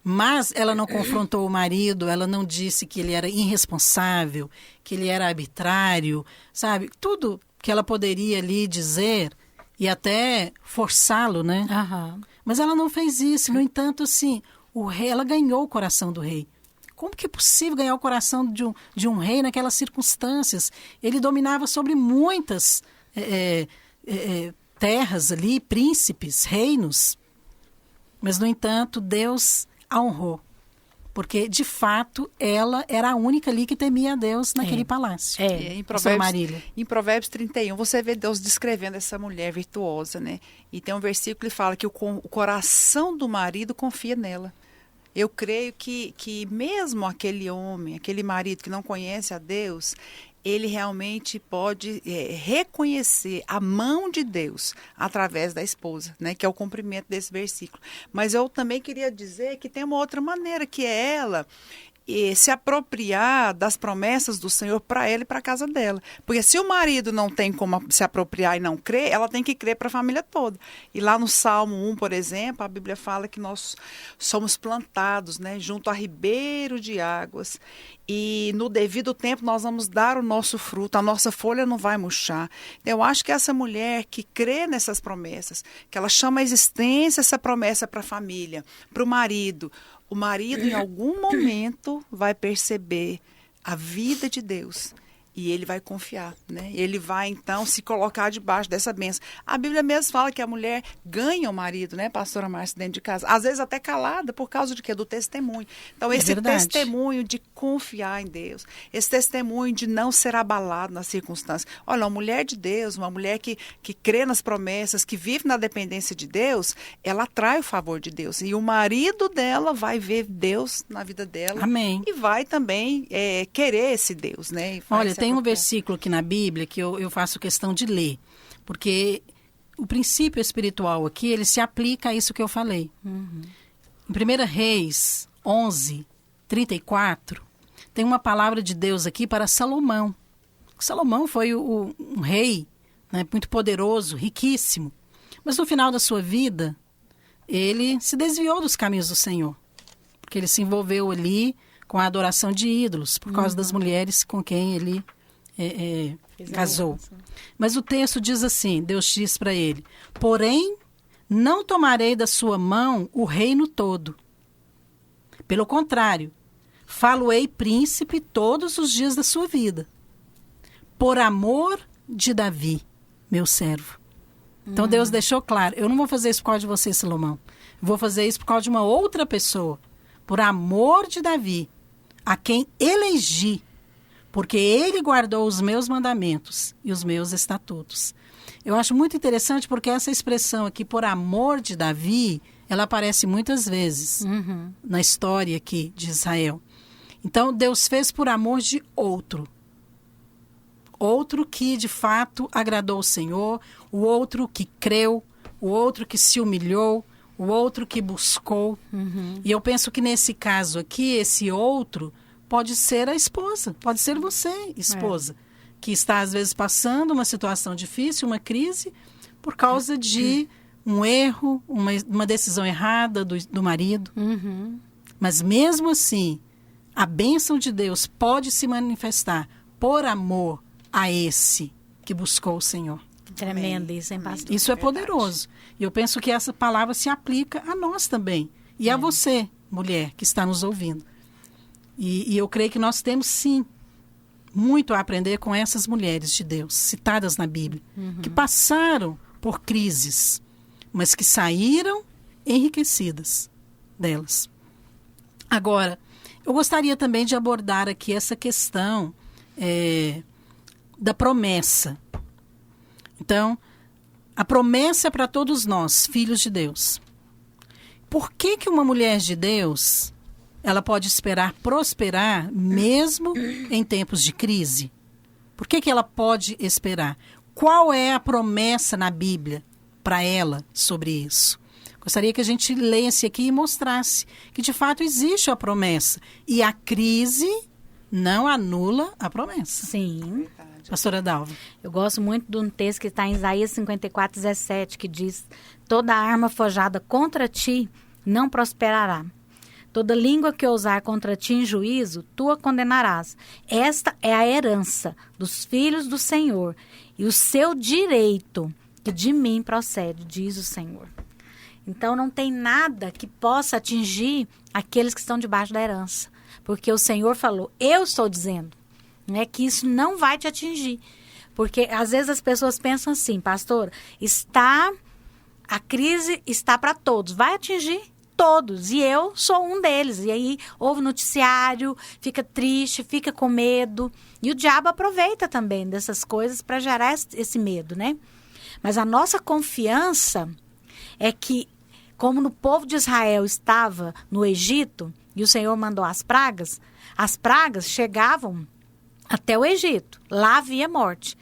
Mas ela não confrontou o marido, ela não disse que ele era irresponsável, que ele era arbitrário, sabe? Tudo que ela poderia ali dizer e até forçá-lo, né? Uhum. Mas ela não fez isso. No entanto, assim, o rei, ela ganhou o coração do rei. Como que é possível ganhar o coração de um rei naquelas circunstâncias? Ele dominava sobre muitas terras ali, príncipes, reinos. Mas, no entanto, Deus a honrou. Porque, de fato, ela era a única ali que temia a Deus naquele palácio. Em Provérbios 31, você vê Deus descrevendo essa mulher virtuosa, né? E tem um versículo que fala que o coração do marido confia nela. Eu creio que mesmo aquele homem, aquele marido que não conhece a Deus, ele realmente pode reconhecer a mão de Deus através da esposa, né? Que é o cumprimento desse versículo. Mas eu também queria dizer que tem uma outra maneira, que é ela se apropriar das promessas do Senhor para ela e para a casa dela. Porque se o marido não tem como se apropriar e não crer, ela tem que crer para a família toda. E lá no Salmo 1, por exemplo, a Bíblia fala que nós somos plantados, né, junto a ribeiro de águas. E no devido tempo nós vamos dar o nosso fruto, a nossa folha não vai murchar. Eu acho que essa mulher que crê nessas promessas, que ela chama a existência essa promessa para a família, para o marido, em algum momento vai perceber a vida de Deus. E ele vai confiar, né? Ele vai, então, se colocar debaixo dessa bênção. A Bíblia mesmo fala que a mulher ganha o marido, né, pastora Márcia, dentro de casa. Às vezes até calada, por causa de quê? Do testemunho. Então, esse testemunho de confiar em Deus, esse testemunho de não ser abalado nas circunstâncias. Olha, uma mulher de Deus, uma mulher que crê nas promessas, que vive na dependência de Deus, ela atrai o favor de Deus. E o marido dela vai ver Deus na vida dela. Amém. E vai também querer esse Deus, né? E vai Olha, tem um versículo aqui na Bíblia que eu faço questão de ler, porque o princípio espiritual aqui, ele se aplica a isso que eu falei. Em 1 Reis 11, 34, tem uma palavra de Deus aqui para Salomão. Salomão foi um rei, né, muito poderoso, riquíssimo, mas no final da sua vida, ele se desviou dos caminhos do Senhor, porque ele se envolveu ali com a adoração de ídolos, por causa das mulheres com quem ele casou. Mas o texto diz assim, Deus diz para ele, porém, não tomarei da sua mão o reino todo. Pelo contrário, falo-ei príncipe todos os dias da sua vida, por amor de Davi, meu servo. Então Deus deixou claro, eu não vou fazer isso por causa de você, Salomão. Eu vou fazer isso por causa de uma outra pessoa, por amor de Davi, a quem elegi, porque ele guardou os meus mandamentos e os meus estatutos. Eu acho muito interessante porque essa expressão aqui, por amor de Davi, ela aparece muitas vezes na história aqui de Israel. Então, Deus fez por amor de outro. Outro que, de fato, agradou o Senhor, o outro que creu, o outro que se humilhou, o outro que buscou. E eu penso que nesse caso aqui, esse outro pode ser a esposa, pode ser você, esposa, que está às vezes passando uma situação difícil, uma crise, por causa de um erro, uma decisão errada do marido. Mas mesmo assim, a bênção de Deus pode se manifestar por amor a esse que buscou o Senhor. Tremendo isso, hein, pastor? Isso é poderoso. E eu penso que essa palavra se aplica a nós também. E a você, mulher, que está nos ouvindo. E eu creio que nós temos, sim, muito a aprender com essas mulheres de Deus, citadas na Bíblia, que passaram por crises, mas que saíram enriquecidas delas. Agora, eu gostaria também de abordar aqui essa questão da promessa. Então, a promessa é para todos nós, filhos de Deus. Por que uma mulher de Deus, ela pode esperar prosperar mesmo em tempos de crise? Por que ela pode esperar? Qual é a promessa na Bíblia para ela sobre isso? Gostaria que a gente lesse aqui e mostrasse que de fato existe a promessa. E a crise não anula a promessa. Sim. Pastora Dalva. Eu gosto muito de um texto que está em Isaías 54, 17, que diz: toda arma forjada contra ti não prosperará. Toda língua que ousar contra ti em juízo, tu a condenarás. Esta é a herança dos filhos do Senhor e o seu direito que de mim procede, diz o Senhor. Então não tem nada que possa atingir aqueles que estão debaixo da herança. Porque o Senhor falou, eu estou dizendo, né, que isso não vai te atingir. Porque às vezes as pessoas pensam assim, pastor, a crise está para todos, vai atingir todos, e eu sou um deles. E aí ouve noticiário, fica triste, fica com medo. E o diabo aproveita também dessas coisas para gerar esse medo, né? Mas a nossa confiança é que, como no povo de Israel estava no Egito, e o Senhor mandou as pragas chegavam até o Egito. Lá havia morte.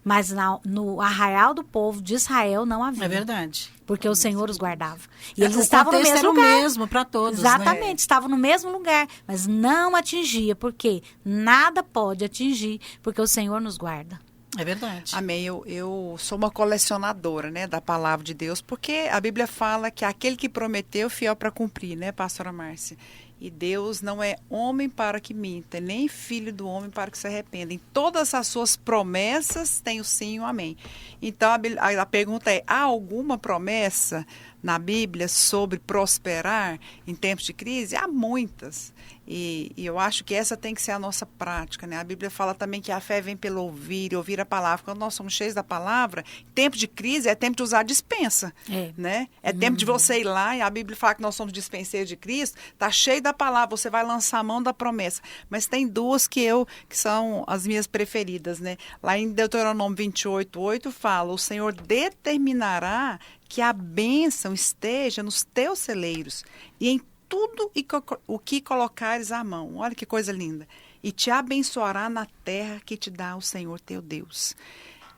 Mas no arraial do povo de Israel não havia. É verdade. Porque o Senhor os guardava. E eles estavam no mesmo era lugar. O mesmo para todos, exatamente, né? Estavam no mesmo lugar. Mas não atingia, porque nada pode atingir, porque o Senhor nos guarda. É verdade. Amém. Eu sou uma colecionadora, né, da palavra de Deus, porque a Bíblia fala que aquele que prometeu, fiel para cumprir, né, pastora Márcia? E Deus não é homem para que minta, nem filho do homem para que se arrependa. Em todas as suas promessas tem o sim e o amém. Então a pergunta é, há alguma promessa na Bíblia sobre prosperar em tempos de crise? Há muitas. E eu acho que essa tem que ser a nossa prática, né? A Bíblia fala também que a fé vem pelo ouvir, e ouvir a palavra. Quando nós somos cheios da palavra, tempo de crise é tempo de usar dispensa, né? É tempo de você ir lá, e a Bíblia fala que nós somos dispenseiros de Cristo, tá cheio da palavra, você vai lançar a mão da promessa. Mas tem duas que são as minhas preferidas, né? Lá em Deuteronômio 28:8 fala: o Senhor determinará que a bênção esteja nos teus celeiros e em tudo o que colocares à mão. Olha que coisa linda. E te abençoará na terra que te dá o Senhor teu Deus.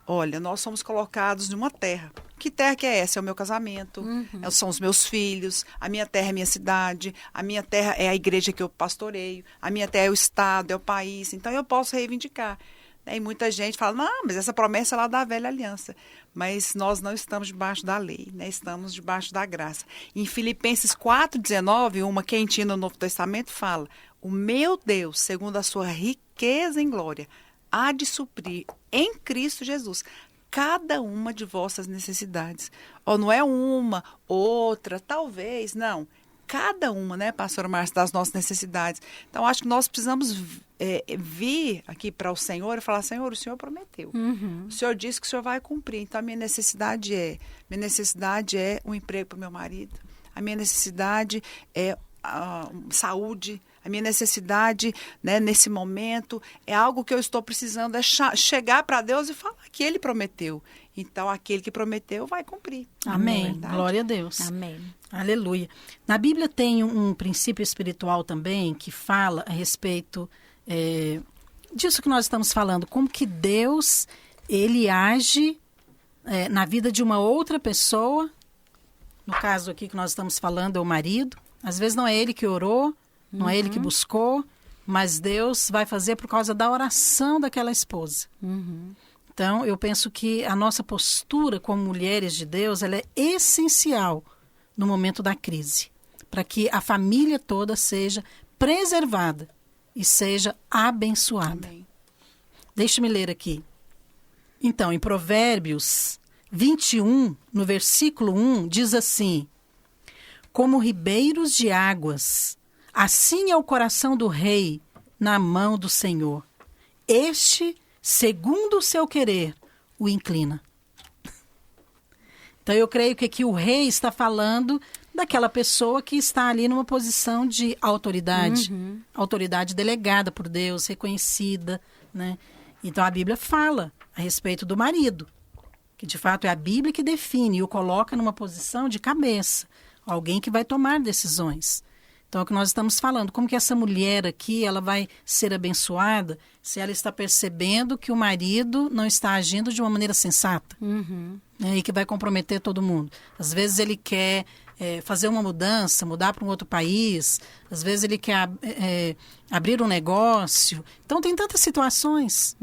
Olha, nós somos colocados numa terra. Que terra que é essa? É o meu casamento, são os meus filhos, a minha terra é a minha cidade, a minha terra é a igreja que eu pastoreio, a minha terra é o estado, é o país. Então eu posso reivindicar. E muita gente fala: não, mas essa promessa é lá da velha aliança. Mas nós não estamos debaixo da lei, né? Estamos debaixo da graça. Em Filipenses 4:19, uma quentinha no Novo Testamento fala: o meu Deus, segundo a sua riqueza em glória, há de suprir em Cristo Jesus cada uma de vossas necessidades. Ou não é uma, outra, talvez, não. Cada uma, né, pastora Márcia, das nossas necessidades. Então, acho que nós precisamos vir aqui para o Senhor e falar: Senhor, o Senhor prometeu. O Senhor disse que o Senhor vai cumprir. Então, a minha necessidade é um emprego para o meu marido. A minha necessidade é saúde. A minha necessidade, né, nesse momento, é algo que eu estou precisando, é chegar para Deus e falar que Ele prometeu. Então, aquele que prometeu vai cumprir. Amém. Glória a Deus. Amém. Aleluia. Na Bíblia tem um princípio espiritual também que fala a respeito disso que nós estamos falando. Como que Deus, Ele age na vida de uma outra pessoa. No caso aqui que nós estamos falando é o marido. Às vezes não é ele que orou, não é ele que buscou, mas Deus vai fazer por causa da oração daquela esposa. Então, eu penso que a nossa postura como mulheres de Deus, ela é essencial no momento da crise, para que a família toda seja preservada e seja abençoada. Amém. Deixa-me ler aqui. Então, em Provérbios 21, no versículo 1, diz assim: como ribeiros de águas, assim é o coração do rei na mão do Senhor. Este, segundo o seu querer, o inclina. Então, eu creio que aqui o rei está falando daquela pessoa que está ali numa posição de autoridade. Autoridade delegada por Deus, reconhecida, né? Então, a Bíblia fala a respeito do marido, que de fato é a Bíblia que define e o coloca numa posição de cabeça. Alguém que vai tomar decisões. Então, é o que nós estamos falando. Como que essa mulher aqui, ela vai ser abençoada se ela está percebendo que o marido não está agindo de uma maneira sensata, né, e que vai comprometer todo mundo. Às vezes ele quer fazer uma mudança, mudar para um outro país. Às vezes ele quer abrir um negócio. Então, tem tantas situações,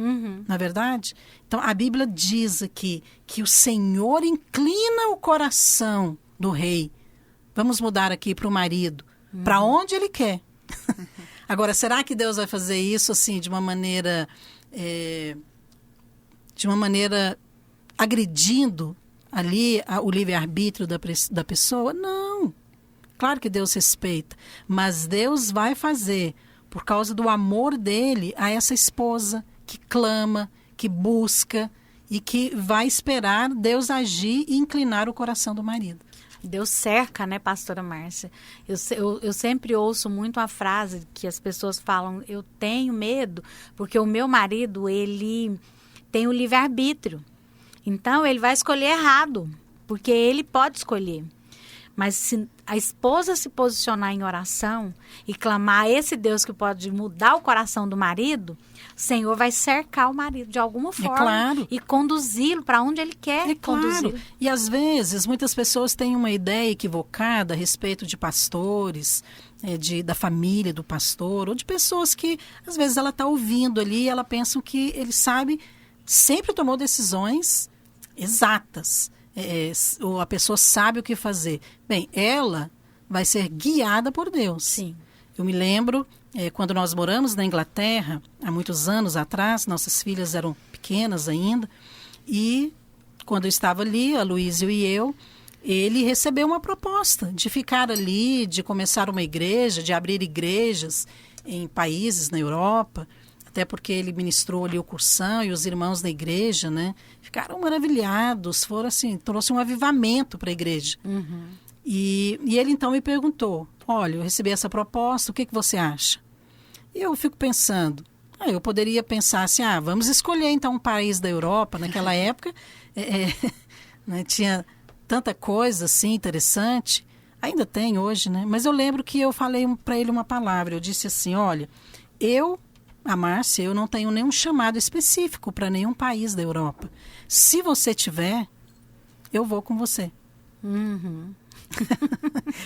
na verdade. Então, a Bíblia diz aqui que o Senhor inclina o coração do rei. Vamos mudar aqui para o marido, para onde ele quer. Agora, será que Deus vai fazer isso assim de uma maneira agredindo ali o livre-arbítrio da pessoa? Não. Claro que Deus respeita, mas Deus vai fazer por causa do amor dele a essa esposa que clama, que busca e que vai esperar Deus agir e inclinar o coração do marido. Deus cerca, né, pastora Márcia? Eu sempre ouço muito a frase que as pessoas falam: eu tenho medo porque o meu marido, ele tem o livre-arbítrio. Então, ele vai escolher errado, porque ele pode escolher. Mas se a esposa se posicionar em oração e clamar a esse Deus que pode mudar o coração do marido, o Senhor vai cercar o marido de alguma forma, claro, e conduzi-lo para onde ele quer conduzir. Claro. E às vezes muitas pessoas têm uma ideia equivocada a respeito de pastores, da família do pastor, ou de pessoas que às vezes ela está ouvindo ali e ela pensa que ele sempre tomou decisões exatas. Ou a pessoa sabe o que fazer. Bem, ela vai ser guiada por Deus. Sim. Eu me lembro, quando nós moramos na Inglaterra, há muitos anos atrás, nossas filhas eram pequenas ainda, e quando eu estava ali, a Luísa e eu, ele recebeu uma proposta de ficar ali, de começar uma igreja, de abrir igrejas em países na Europa, até porque ele ministrou ali o cursão e os irmãos da igreja, né, ficaram maravilhados, foram assim, trouxe um avivamento para a igreja. E ele então me perguntou, olha, eu recebi essa proposta, o que você acha? E eu fico pensando, eu poderia pensar assim, vamos escolher então um país da Europa, naquela época, né, tinha tanta coisa assim interessante, ainda tem hoje, né? Mas eu lembro que eu falei para ele uma palavra, eu disse assim, olha, a Márcia, eu não tenho nenhum chamado específico para nenhum país da Europa. Se você tiver, eu vou com você.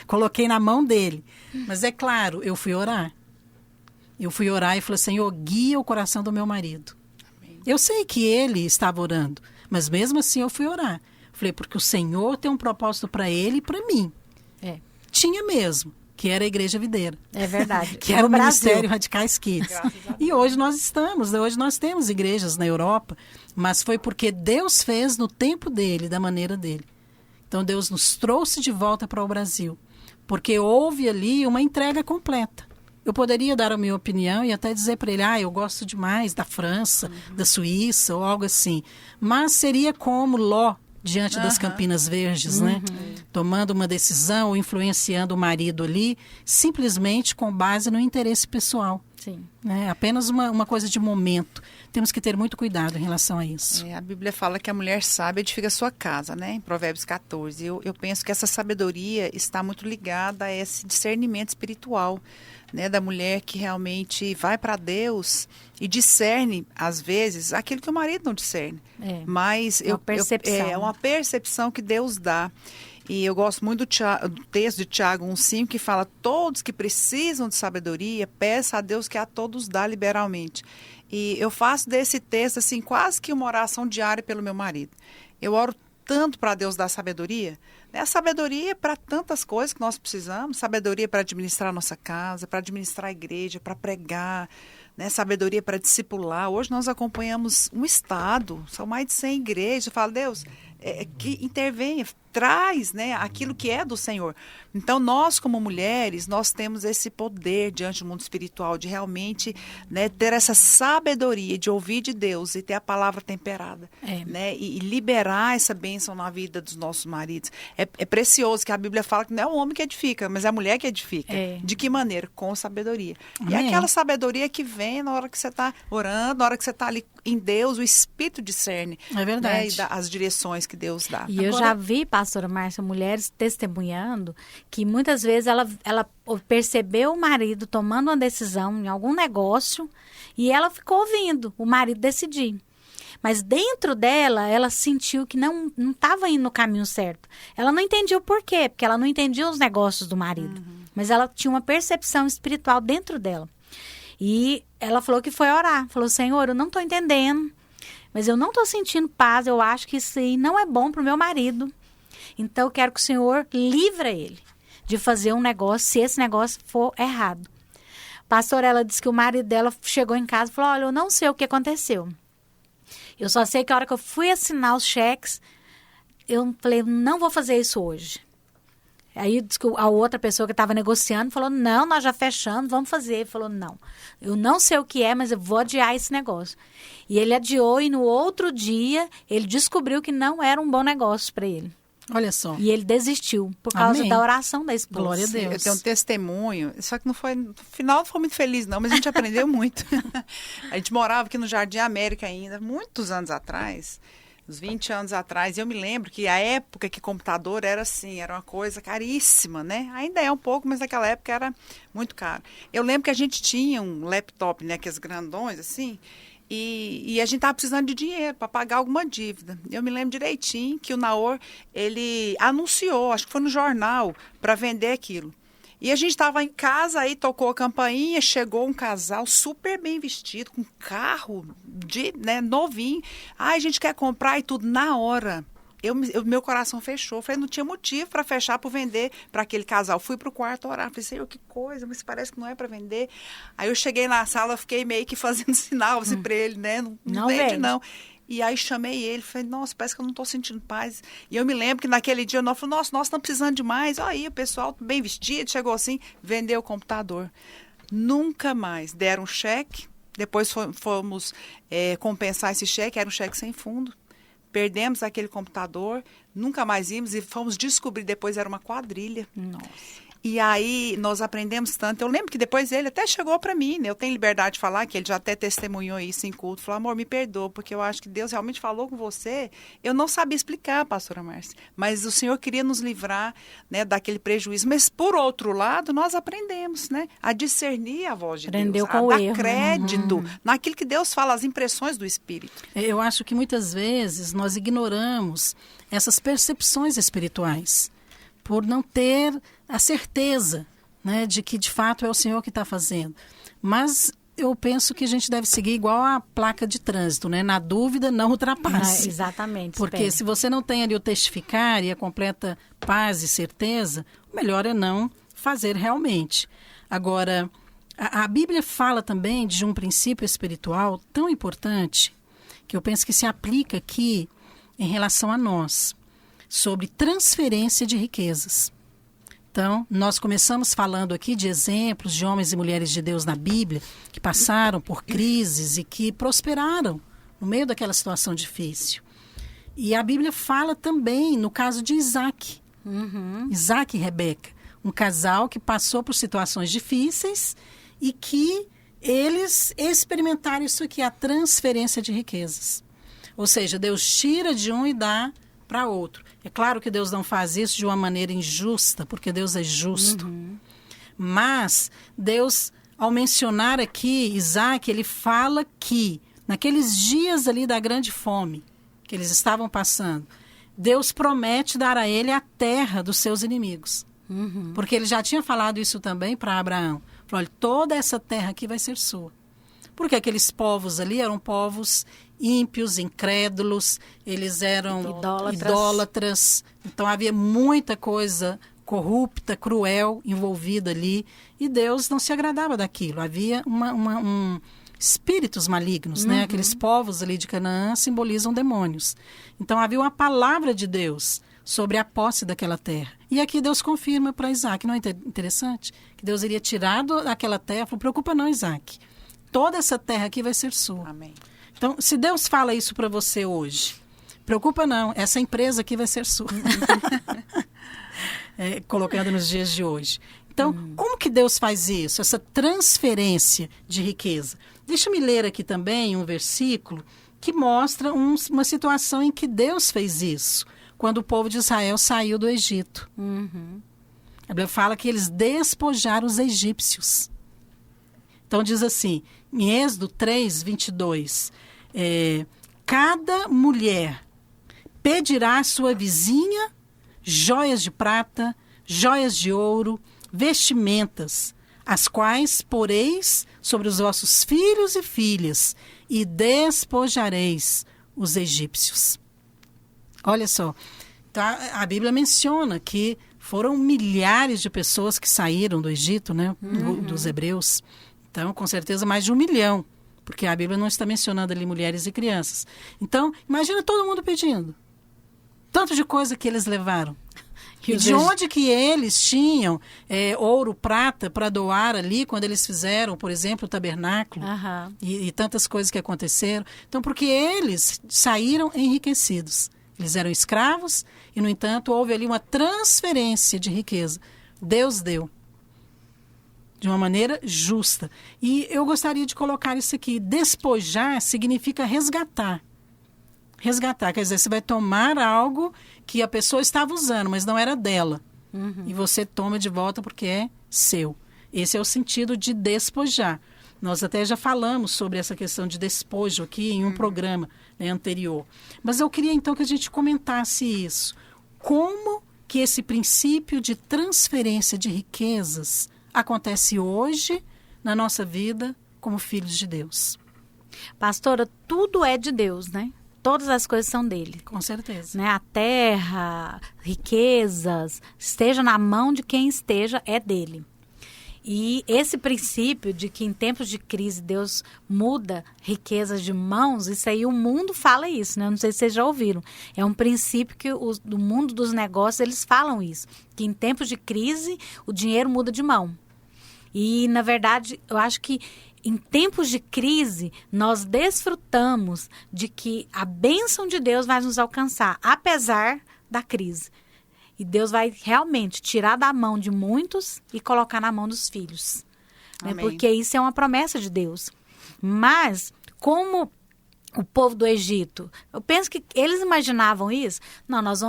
Coloquei na mão dele. Mas é claro, eu fui orar. Eu fui orar e falei, Senhor, guia o coração do meu marido. Amém. Eu sei que ele estava orando, mas mesmo assim eu fui orar. Falei, porque o Senhor tem um propósito para ele e para mim. Tinha mesmo. Que era a Igreja Videira. É verdade. Que era o Ministério Radicais Kids. E hoje nós temos igrejas na Europa, mas foi porque Deus fez no tempo dele, da maneira dele. Então Deus nos trouxe de volta para o Brasil, porque houve ali uma entrega completa. Eu poderia dar a minha opinião e até dizer para ele, eu gosto demais da França, da Suíça ou algo assim, mas seria como Ló, diante das Campinas Verdes, né? Tomando uma decisão ou influenciando o marido ali, simplesmente com base no interesse pessoal. Sim. Né? Apenas uma coisa de momento. Temos que ter muito cuidado em relação a isso. A Bíblia fala que a mulher sábia edifica a sua casa, né? Em Provérbios 14. Eu penso que essa sabedoria está muito ligada a esse discernimento espiritual, né? Da mulher que realmente vai para Deus e discerne, às vezes, aquilo que o marido não discerne. Mas é uma percepção que Deus dá. E eu gosto muito do texto de Tiago 1,5, que fala, todos que precisam de sabedoria, peça a Deus que a todos dá liberalmente. E eu faço desse texto, assim, quase que uma oração diária pelo meu marido. Eu oro tanto para Deus dar sabedoria, né? A sabedoria para tantas coisas que nós precisamos, sabedoria para administrar a nossa casa, para administrar a igreja, para pregar, né? Sabedoria para discipular. Hoje nós acompanhamos um estado, são mais de 100 igrejas. Eu falo, Deus, que intervenha, traz, né, aquilo que é do Senhor. Então, nós como mulheres, nós temos esse poder diante do mundo espiritual de realmente, né, ter essa sabedoria de ouvir de Deus e ter a palavra temperada, né, e liberar essa bênção na vida dos nossos maridos. É precioso que a Bíblia fala que não é o homem que edifica, mas é a mulher que edifica. De que maneira? Com sabedoria. E aquela sabedoria que vem na hora que você está orando, na hora que você está ali em Deus, o Espírito discerne. É verdade. Né, e dá as direções que Deus dá. E eu já vi, pastora Márcia, mulheres testemunhando que muitas vezes ela percebeu o marido tomando uma decisão em algum negócio e ela ficou ouvindo o marido decidir. Mas dentro dela, ela sentiu que não estava indo no caminho certo. Ela não entendia o porquê, porque ela não entendia os negócios do marido. Mas ela tinha uma percepção espiritual dentro dela. E ela falou que foi orar. Falou, Senhor, eu não estou entendendo, mas eu não estou sentindo paz. Eu acho que isso aí não é bom para o meu marido. Então, eu quero que o Senhor livre ele de fazer um negócio, se esse negócio for errado. Pastora, ela disse que o marido dela chegou em casa e falou, olha, eu não sei o que aconteceu. Eu só sei que a hora que eu fui assinar os cheques, eu falei, não vou fazer isso hoje. Aí disse que a outra pessoa que estava negociando falou, não, nós já fechamos, vamos fazer. Ele falou, não, eu não sei o que é, mas eu vou adiar esse negócio. E ele adiou e no outro dia ele descobriu que não era um bom negócio para ele. Olha só. E ele desistiu por causa da oração da esposa. Glória a Deus. Eu tenho um testemunho, só que no final não foi muito feliz não, mas a gente aprendeu muito. A gente morava aqui no Jardim América ainda, muitos anos atrás, uns 20 anos atrás, e eu me lembro que a época que computador era assim, era uma coisa caríssima, né? Ainda é um pouco, mas naquela época era muito caro. Eu lembro que a gente tinha um laptop, né, aqueles grandões assim, e a gente estava precisando de dinheiro para pagar alguma dívida. Eu me lembro direitinho que o Naor, ele anunciou, acho que foi no jornal, para vender aquilo. E a gente estava em casa, aí tocou a campainha, chegou um casal super bem vestido, com carro novinho. A gente quer comprar e tudo na hora. Meu coração fechou. Falei, não tinha motivo para fechar, para vender para aquele casal. Fui para o quarto orar. Falei, Senhor, que coisa, mas parece que não é para vender. Aí eu cheguei na sala, fiquei meio que fazendo sinal assim, para ele, né? Não vende, não. E aí chamei ele, falei, nossa, parece que eu não estou sentindo paz. E eu me lembro que naquele dia eu falei, nossa, nós estamos precisando de mais. Aí o pessoal bem vestido, chegou assim, vendeu o computador. Nunca mais deram um cheque. Depois fomos compensar esse cheque, era um cheque sem fundo. Perdemos aquele computador, nunca mais vimos e fomos descobrir, depois era uma quadrilha. Nossa. E aí nós aprendemos tanto. Eu lembro que depois ele até chegou para mim, né? Eu tenho liberdade de falar, que ele já até testemunhou isso em culto. Falou, amor, me perdoa, porque eu acho que Deus realmente falou com você. Eu não sabia explicar, pastora Márcia, mas o Senhor queria nos livrar, né, daquele prejuízo. Mas, por outro lado, nós aprendemos, né, a discernir a voz de Aprendeu Deus, com a o dar erro, crédito naquilo que Deus fala, as impressões do Espírito. Eu acho que muitas vezes nós ignoramos essas percepções espirituais por não ter a certeza, né, de que de fato é o Senhor que está fazendo. Mas eu penso que a gente deve seguir igual a placa de trânsito, né? Na dúvida, não ultrapasse. Exatamente. Porque se você não tem ali o testificar e a completa paz e certeza, o melhor é não fazer realmente. Agora, a Bíblia fala também de um princípio espiritual tão importante que eu penso que se aplica aqui em relação a nós, sobre transferência de riquezas. Então, nós começamos falando aqui de exemplos de homens e mulheres de Deus na Bíblia que passaram por crises e que prosperaram no meio daquela situação difícil. E a Bíblia fala também no caso de Isaac. Isaac e Rebeca, um casal que passou por situações difíceis e que eles experimentaram isso aqui, a transferência de riquezas. Ou seja, Deus tira de um e dá para outro. É claro que Deus não faz isso de uma maneira injusta, porque Deus é justo. Mas Deus, ao mencionar aqui Isaac, ele fala que naqueles dias ali da grande fome que eles estavam passando, Deus promete dar a ele a terra dos seus inimigos. Porque ele já tinha falado isso também para Abraão. Falou, olha, toda essa terra aqui vai ser sua. Porque aqueles povos ali eram povos ímpios, incrédulos, eles eram idólatras. Então havia muita coisa corrupta, cruel envolvida ali, e Deus não se agradava daquilo. Havia espíritos malignos, né? Aqueles povos ali de Canaã simbolizam demônios. Então havia uma palavra de Deus sobre a posse daquela terra. E aqui Deus confirma para Isaac. Não é interessante? Que Deus iria tirar daquela terra. Falou, preocupa não, Isaac. Toda essa terra aqui vai ser sua. Amém. Então, se Deus fala isso para você hoje, preocupa não, essa empresa aqui vai ser sua. Colocando nos dias de hoje. Então, como que Deus faz isso? Essa transferência de riqueza. Deixa eu ler aqui também um versículo que mostra uma situação em que Deus fez isso, quando o povo de Israel saiu do Egito. A Bíblia fala que eles despojaram os egípcios. Então diz assim, em Êxodo 3, 22, cada mulher pedirá à sua vizinha joias de prata, joias de ouro, vestimentas, as quais poreis sobre os vossos filhos e filhas, e despojareis os egípcios. Olha só, tá? A Bíblia menciona que foram milhares de pessoas que saíram do Egito, né? Dos hebreus. Então, com certeza, mais de 1 milhão, porque a Bíblia não está mencionando ali mulheres e crianças. Então, imagina todo mundo pedindo. Tanto de coisa que eles levaram. E de onde que eles tinham ouro, prata para doar ali, quando eles fizeram, por exemplo, o tabernáculo e tantas coisas que aconteceram. Então, porque eles saíram enriquecidos. Eles eram escravos e, no entanto, houve ali uma transferência de riqueza. Deus deu. De uma maneira justa. E eu gostaria de colocar isso aqui. Despojar significa resgatar. Resgatar, quer dizer, você vai tomar algo que a pessoa estava usando, mas não era dela. E você toma de volta porque é seu. Esse é o sentido de despojar. Nós até já falamos sobre essa questão de despojo aqui em um programa, né, anterior. Mas eu queria então que a gente comentasse isso. Como que esse princípio de transferência de riquezas acontece hoje na nossa vida como filhos de Deus? Pastora, tudo é de Deus, né? Todas as coisas são dele. Com certeza. Né? A terra, riquezas, esteja na mão de quem esteja, é dele. E esse princípio de que em tempos de crise Deus muda riquezas de mãos, isso aí o mundo fala isso, né? Não sei se vocês já ouviram. É um princípio que do mundo dos negócios eles falam isso, que em tempos de crise o dinheiro muda de mão. E, na verdade, eu acho que em tempos de crise, nós desfrutamos de que a bênção de Deus vai nos alcançar, apesar da crise. E Deus vai realmente tirar da mão de muitos e colocar na mão dos filhos. Né? Porque isso é uma promessa de Deus. Mas, como o povo do Egito, eu penso que eles imaginavam isso. Não, nós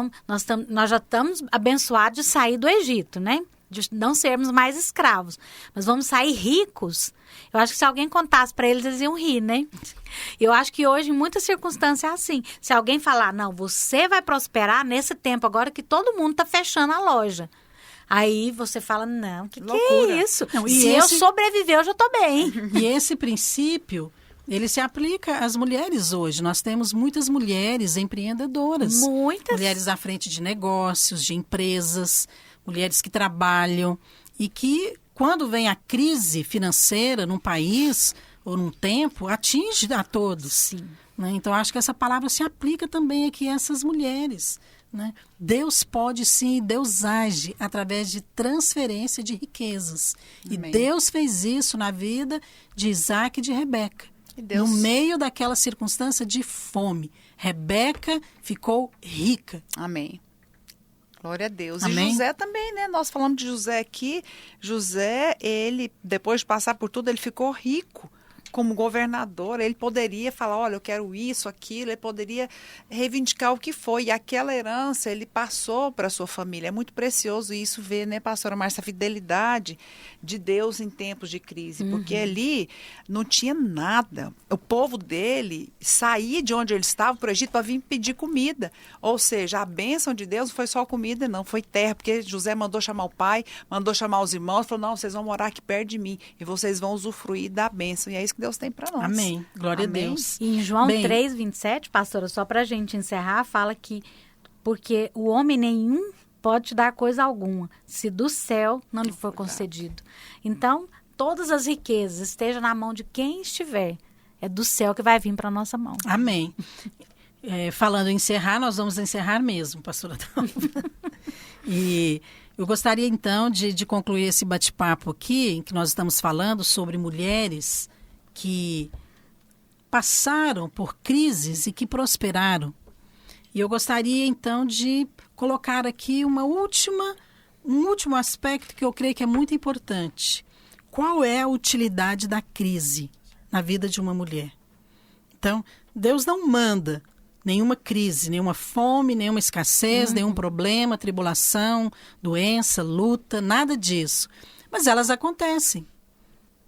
já estamos abençoados de sair do Egito, né? De não sermos mais escravos, mas vamos sair ricos. Eu acho que se alguém contasse para eles, eles iam rir, né? Eu acho que hoje, em muitas circunstâncias, é assim. Se alguém falar, não, você vai prosperar nesse tempo agora que todo mundo está fechando a loja. Aí você fala, não, que é isso? Não, se eu sobreviver, eu já estou bem. E esse princípio, ele se aplica às mulheres hoje. Nós temos muitas mulheres empreendedoras. Muitas. Mulheres à frente de negócios, de empresas, mulheres que trabalham e que, quando vem a crise financeira num país ou num tempo, atinge a todos. Sim. Né? Então, acho que essa palavra se aplica também aqui a essas mulheres. Né? Deus pode sim, Deus age através de transferência de riquezas. Amém. E Deus fez isso na vida de Isaac e de Rebeca. E Deus... No meio daquela circunstância de fome, Rebeca ficou rica. Amém. Glória a Deus. Amém. E José também, né? Nós falamos de José aqui. José, ele, depois de passar por tudo, ele ficou rico como governador. Ele poderia falar, olha, eu quero isso, aquilo. Ele poderia reivindicar o que foi. E aquela herança, ele passou para a sua família. É muito precioso isso ver, né, pastora Márcia, a fidelidade de Deus em tempos de crise. Porque ali não tinha nada. O povo dele saía de onde ele estava para o Egito para vir pedir comida. Ou seja, a bênção de Deus não foi só comida, não. Foi terra. Porque José mandou chamar o pai, mandou chamar os irmãos. Falou, não, vocês vão morar aqui perto de mim. E vocês vão usufruir da bênção. E é isso que Deus tem para nós. Amém. Glória Amém. a Deus. E em João Bem, 3:27, pastora, só para a gente encerrar, fala que porque o homem nenhum pode te dar coisa alguma, se do céu não lhe for concedido. Então, todas as riquezas estejam na mão de quem estiver. É do céu que vai vir para a nossa mão. Amém. Falando em encerrar, nós vamos encerrar mesmo, pastora Dalva. E eu gostaria, então, de concluir esse bate-papo aqui, em que nós estamos falando sobre mulheres que passaram por crises e que prosperaram. E eu gostaria, então, de colocar aqui um último aspecto que eu creio que é muito importante. Qual é a utilidade da crise na vida de uma mulher? Então, Deus não manda nenhuma crise, nenhuma fome, nenhuma escassez, nenhum problema, tribulação, doença, luta, nada disso. Mas elas acontecem.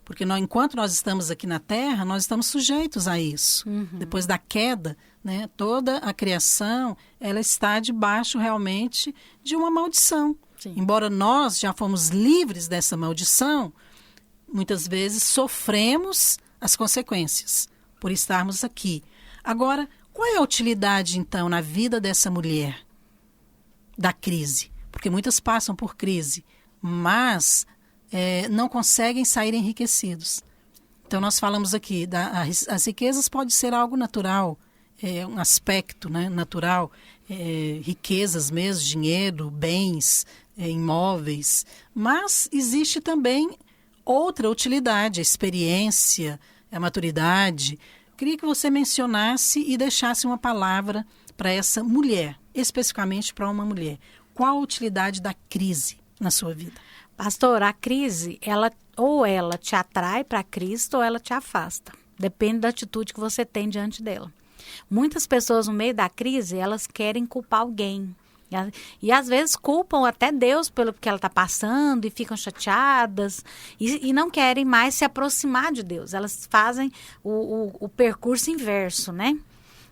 Porque enquanto nós estamos aqui na Terra, nós estamos sujeitos a isso. Depois da queda, né, toda a criação ela está debaixo realmente de uma maldição. Sim. Embora nós já fomos livres dessa maldição, muitas vezes sofremos as consequências por estarmos aqui. Agora, qual é a utilidade, então, na vida dessa mulher da crise? Porque muitas passam por crise, mas não conseguem sair enriquecidos. Então, nós falamos aqui, as riquezas podem ser algo natural, um aspecto, né, natural, riquezas mesmo, dinheiro, bens, imóveis, mas existe também outra utilidade, a experiência, a maturidade. Queria que você mencionasse e deixasse uma palavra para essa mulher, especificamente para uma mulher. Qual a utilidade da crise na sua vida? Pastor, a crise, ela te atrai para Cristo ou ela te afasta. Depende da atitude que você tem diante dela. Muitas pessoas no meio da crise, elas querem culpar alguém. E às vezes culpam até Deus pelo que ela está passando e ficam chateadas e não querem mais se aproximar de Deus. Elas fazem o percurso inverso, né?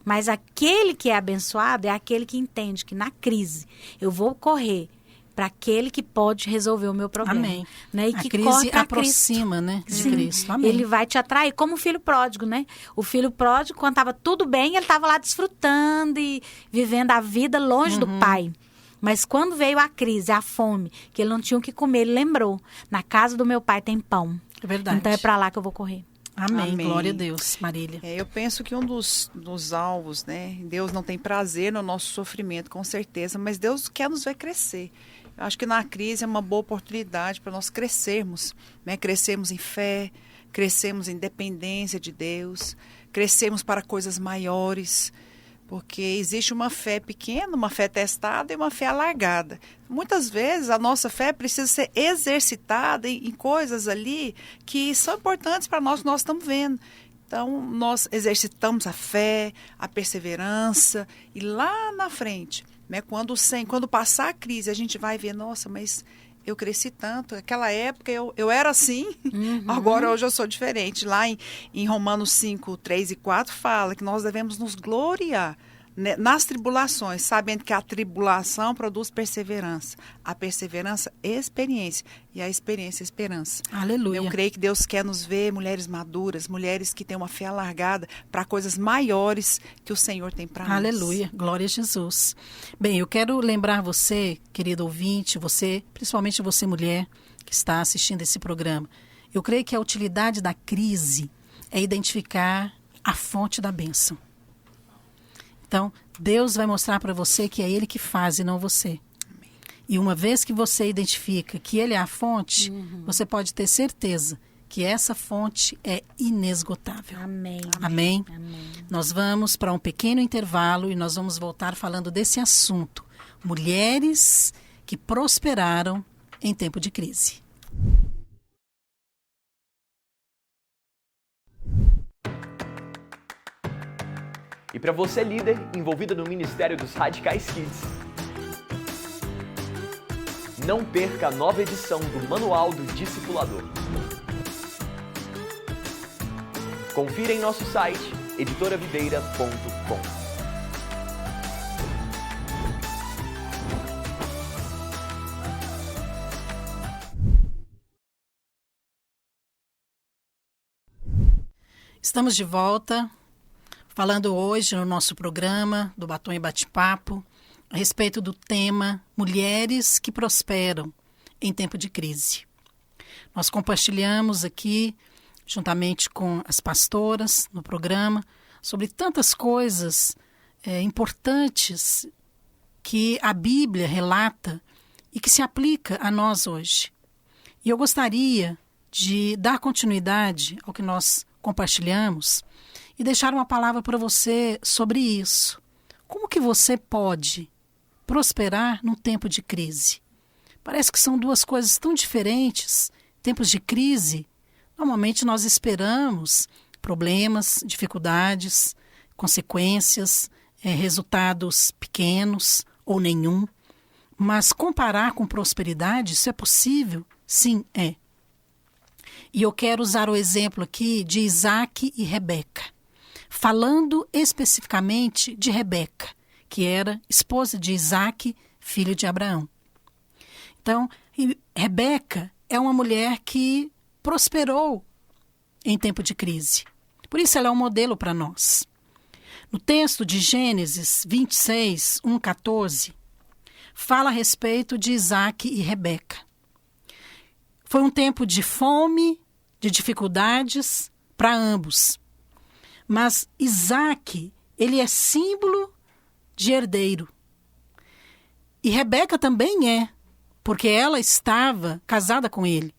Mas aquele que é abençoado é aquele que entende que na crise eu vou correr para aquele que pode resolver o meu problema. Amém. Né? E a que crise corre aproxima, né, de Sim. Cristo. Amém. Ele vai te atrair, como o filho pródigo, né? O filho pródigo, quando estava tudo bem, ele estava lá desfrutando e vivendo a vida longe do pai. Mas quando veio a crise, a fome, que ele não tinha o que comer, ele lembrou. Na casa do meu pai tem pão. É verdade. Então é para lá que eu vou correr. Amém. Amém. Glória a Deus, Marília. Eu penso que um dos alvos, né? Deus não tem prazer no nosso sofrimento, com certeza, mas Deus quer nos ver crescer. Eu acho que na crise é uma boa oportunidade para nós crescermos, né? Crescermos em fé, crescermos em dependência de Deus, crescermos para coisas maiores, porque existe uma fé pequena, uma fé testada e uma fé alargada. Muitas vezes a nossa fé precisa ser exercitada em coisas ali que são importantes para nós, que nós estamos vendo. Então, nós exercitamos a fé, a perseverança, e lá na frente, né, quando passar a crise, a gente vai ver, nossa, mas eu cresci tanto. Naquela época eu era assim, agora hoje eu sou diferente. Lá em Romanos 5, 3 e 4 fala que nós devemos nos gloriar, né, nas tribulações, sabendo que a tribulação produz perseverança. A perseverança, experiência. E a experiência, esperança. Aleluia. Eu creio que Deus quer nos ver mulheres maduras, mulheres que têm uma fé alargada para coisas maiores que o Senhor tem para nós. Aleluia, glória a Jesus. Bem, eu quero lembrar você, querido ouvinte, você, principalmente você mulher que está assistindo esse programa, eu creio que a utilidade da crise é identificar a fonte da bênção. Então, Deus vai mostrar para você que é Ele que faz e não você. E uma vez que você identifica que Ele é a fonte, você pode ter certeza que essa fonte é inesgotável. Amém. Amém? Amém. Nós vamos para um pequeno intervalo e nós vamos voltar falando desse assunto. Mulheres que prosperaram em tempo de crise. E para você, líder, envolvida no Ministério dos Radicais Kids, não perca a nova edição do Manual do Discipulador. Confira em nosso site, editoravideira.com. Estamos de volta, falando hoje no nosso programa do Batom e Bate-Papo, a respeito do tema Mulheres que Prosperam em Tempo de Crise. Nós compartilhamos aqui, juntamente com as pastoras no programa, sobre tantas coisas importantes que a Bíblia relata e que se aplica a nós hoje. E eu gostaria de dar continuidade ao que nós compartilhamos e deixar uma palavra para você sobre isso. Como que você pode prosperar num tempo de crise? Parece que são duas coisas tão diferentes. Tempos de crise, normalmente nós esperamos problemas, dificuldades, consequências, resultados pequenos ou nenhum. Mas comparar com prosperidade, isso é possível? Sim, é. E eu quero usar o exemplo aqui de Isaac e Rebeca, falando especificamente de Rebeca, que era esposa de Isaac, filho de Abraão. Então, Rebeca é uma mulher que prosperou em tempo de crise. Por isso ela é um modelo para nós. No texto de Gênesis 26, 1-14, fala a respeito de Isaac e Rebeca. Foi um tempo de fome, de dificuldades para ambos. Mas Isaac, ele é símbolo de herdeiro. E Rebeca também é, porque ela estava casada com ele.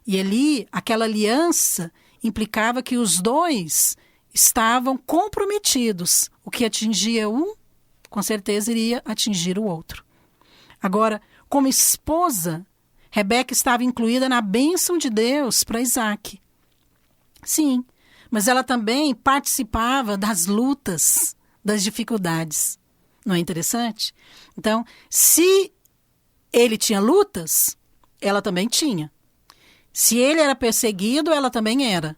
E ali, aquela aliança implicava que os dois estavam comprometidos. O que atingia um, com certeza iria atingir o outro. Agora, como esposa, Rebeca estava incluída na bênção de Deus para Isaac. Sim, mas ela também participava das lutas, das dificuldades. Não é interessante? Então, se ele tinha lutas, ela também tinha. Se ele era perseguido, ela também era.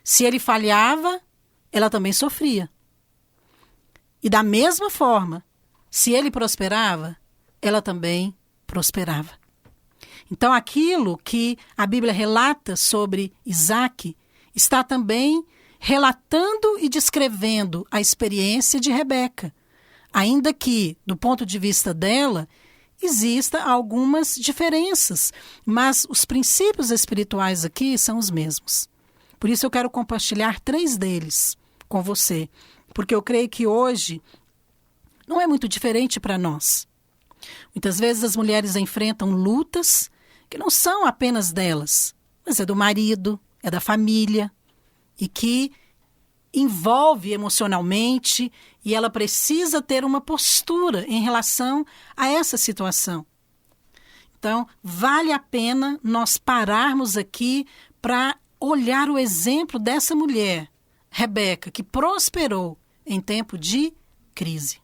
Se ele falhava, ela também sofria. E da mesma forma, se ele prosperava, ela também prosperava. Então, aquilo que a Bíblia relata sobre Isaac está também relatando e descrevendo a experiência de Rebeca. Ainda que, do ponto de vista dela, exista algumas diferenças, mas os princípios espirituais aqui são os mesmos. Por isso eu quero compartilhar 3 deles com você, porque eu creio que hoje não é muito diferente para nós. Muitas vezes as mulheres enfrentam lutas que não são apenas delas, mas é do marido, é da família, e que envolve emocionalmente, e ela precisa ter uma postura em relação a essa situação. Então, vale a pena nós pararmos aqui para olhar o exemplo dessa mulher, Rebeca, que prosperou em tempo de crise.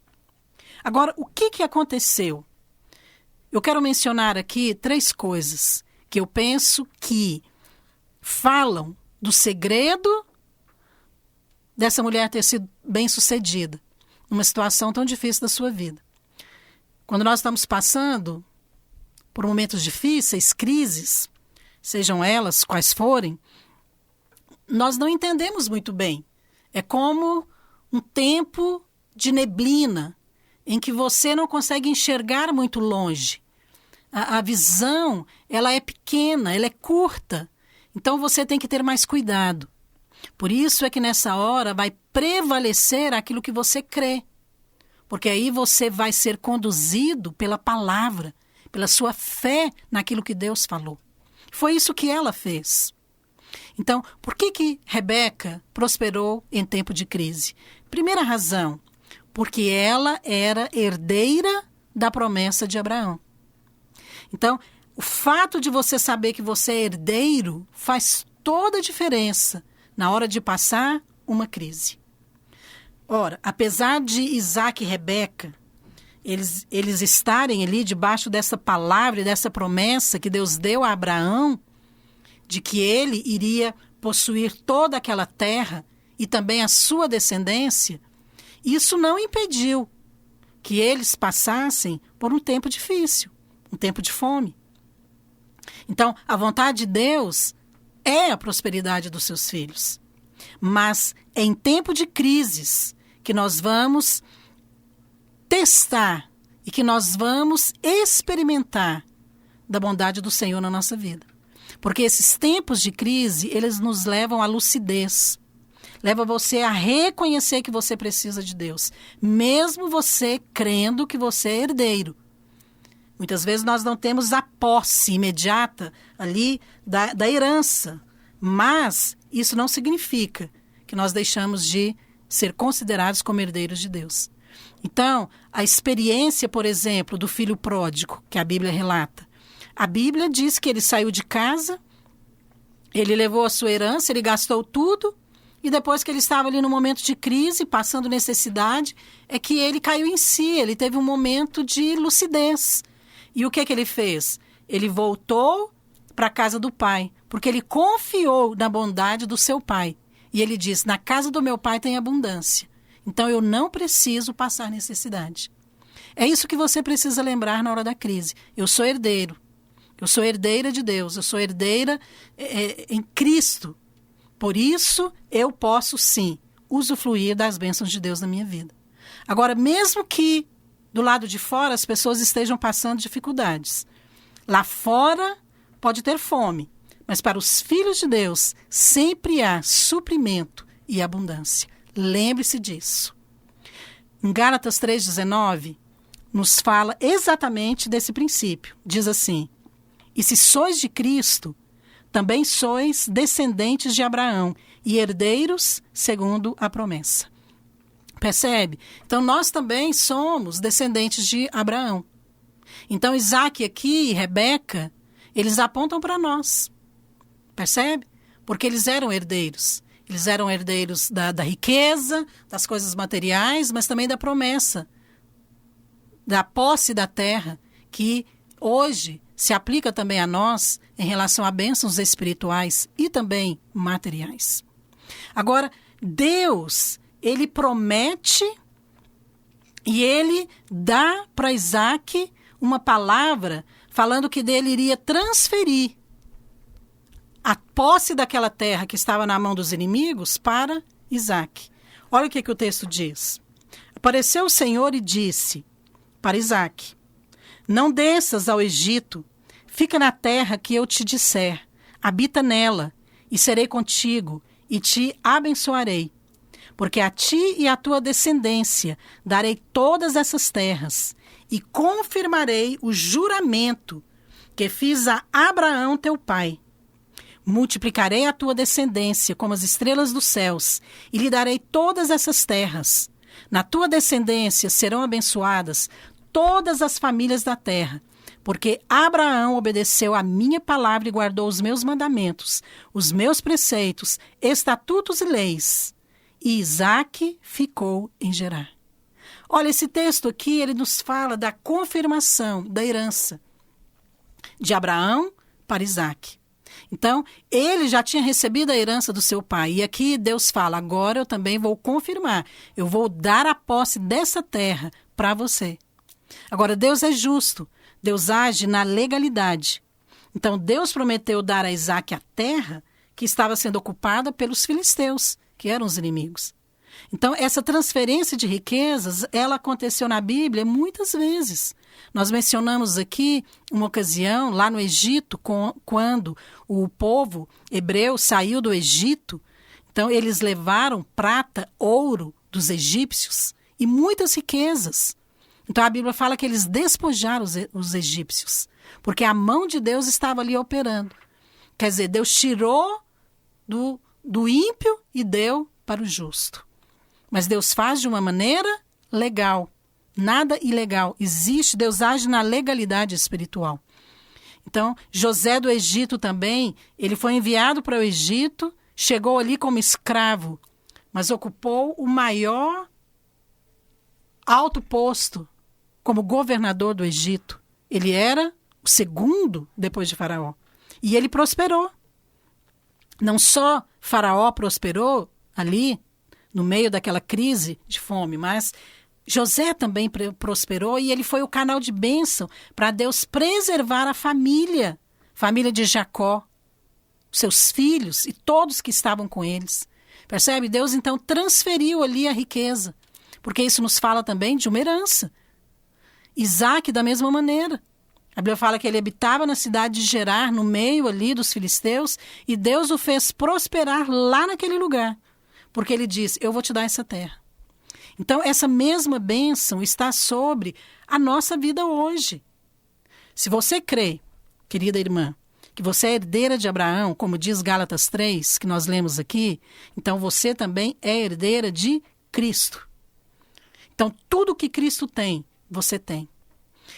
Agora, o que aconteceu? Eu quero mencionar aqui 3 coisas que eu penso que falam do segredo dessa mulher ter sido bem-sucedida numa situação tão difícil da sua vida. Quando nós estamos passando por momentos difíceis, crises, sejam elas quais forem, nós não entendemos muito bem. É como um tempo de neblina, em que você não consegue enxergar muito longe. A visão, ela é pequena, ela é curta. Então você tem que ter mais cuidado. Por isso é que nessa hora vai prevalecer aquilo que você crê. Porque aí você vai ser conduzido pela palavra, pela sua fé naquilo que Deus falou. Foi isso que ela fez. Então, por que Rebeca prosperou em tempo de crise? Primeira razão, porque ela era herdeira da promessa de Abraão. Então, o fato de você saber que você é herdeiro faz toda a diferença na hora de passar uma crise. Ora, apesar de Isaac e Rebeca, eles estarem ali debaixo dessa palavra e dessa promessa que Deus deu a Abraão, de que ele iria possuir toda aquela terra e também a sua descendência, isso não impediu que eles passassem por um tempo difícil, um tempo de fome. Então, a vontade de Deus é a prosperidade dos seus filhos. Mas é em tempo de crises que nós vamos testar e que nós vamos experimentar da bondade do Senhor na nossa vida. Porque esses tempos de crise, eles nos levam à lucidez. Leva você a reconhecer que você precisa de Deus, mesmo você crendo que você é herdeiro. Muitas vezes nós não temos a posse imediata ali da herança, mas isso não significa que nós deixamos de ser considerados como herdeiros de Deus. Então, a experiência, por exemplo, do filho pródigo, que a Bíblia relata. A Bíblia diz que ele saiu de casa, ele levou a sua herança, ele gastou tudo, e depois que ele estava ali no momento de crise, passando necessidade, é que ele caiu em si, ele teve um momento de lucidez. E o que ele fez? Ele voltou para a casa do pai, porque ele confiou na bondade do seu pai. E ele diz, na casa do meu pai tem abundância, então eu não preciso passar necessidade. É isso que você precisa lembrar na hora da crise. Eu sou herdeiro, eu sou herdeira de Deus, eu sou herdeira em Cristo. Por isso, eu posso, sim, usufruir das bênçãos de Deus na minha vida. Agora, mesmo que do lado de fora as pessoas estejam passando dificuldades, lá fora pode ter fome, mas para os filhos de Deus sempre há suprimento e abundância. Lembre-se disso. Em Gálatas 3,19, nos fala exatamente desse princípio. Diz assim, e se sois de Cristo, também sois descendentes de Abraão e herdeiros segundo a promessa. Percebe? Então, nós também somos descendentes de Abraão. Então, Isaac aqui e Rebeca, eles apontam para nós. Percebe? Porque eles eram herdeiros. Eles eram herdeiros da riqueza, das coisas materiais, mas também da promessa, da posse da terra, que hoje se aplica também a nós em relação a bênçãos espirituais e também materiais. Agora, Deus, ele promete e ele dá para Isaac uma palavra falando que dele iria transferir a posse daquela terra que estava na mão dos inimigos para Isaac. Olha o que o texto diz. Apareceu o Senhor e disse para Isaac, Não desças ao Egito, fica na terra que eu te disser, habita nela, e serei contigo, e te abençoarei. Porque a ti e à tua descendência darei todas essas terras, e confirmarei o juramento que fiz a Abraão teu pai. Multiplicarei a tua descendência como as estrelas dos céus, e lhe darei todas essas terras. Na tua descendência serão abençoadas todas as famílias da terra, porque Abraão obedeceu a minha palavra e guardou os meus mandamentos, os meus preceitos, estatutos e leis. E Isaque ficou em Gerar. Olha, esse texto aqui, ele nos fala da confirmação da herança de Abraão para Isaque. Então, ele já tinha recebido a herança do seu pai. E aqui Deus fala, agora eu também vou confirmar. Eu vou dar a posse dessa terra para você. Agora, Deus é justo. Deus age na legalidade. Então, Deus prometeu dar a Isaque a terra que estava sendo ocupada pelos filisteus, que eram os inimigos. Então, essa transferência de riquezas, ela aconteceu na Bíblia muitas vezes. Nós mencionamos aqui uma ocasião lá no Egito, quando o povo hebreu saiu do Egito. Então, eles levaram prata, ouro dos egípcios e muitas riquezas. Então, a Bíblia fala que eles despojaram os egípcios, porque a mão de Deus estava ali operando. Quer dizer, Deus tirou do ímpio e deu para o justo. Mas Deus faz de uma maneira legal. Nada ilegal. Existe, Deus age na legalidade espiritual. Então, José do Egito também, ele foi enviado para o Egito, chegou ali como escravo, mas ocupou o maior alto posto como governador do Egito. Ele era o segundo depois de Faraó. E ele prosperou. Não só Faraó prosperou ali, no meio daquela crise de fome, mas José também prosperou e ele foi o canal de bênção para Deus preservar a família de Jacó, seus filhos e todos que estavam com eles. Percebe? Deus então transferiu ali a riqueza, porque isso nos fala também de uma herança. Isaque da mesma maneira. A Bíblia fala que ele habitava na cidade de Gerar, no meio ali dos filisteus, e Deus o fez prosperar lá naquele lugar. Porque ele diz, eu vou te dar essa terra. Então, essa mesma bênção está sobre a nossa vida hoje. Se você crê, querida irmã, que você é herdeira de Abraão, como diz Gálatas 3, que nós lemos aqui, então você também é herdeira de Cristo. Então, tudo que Cristo tem, você tem.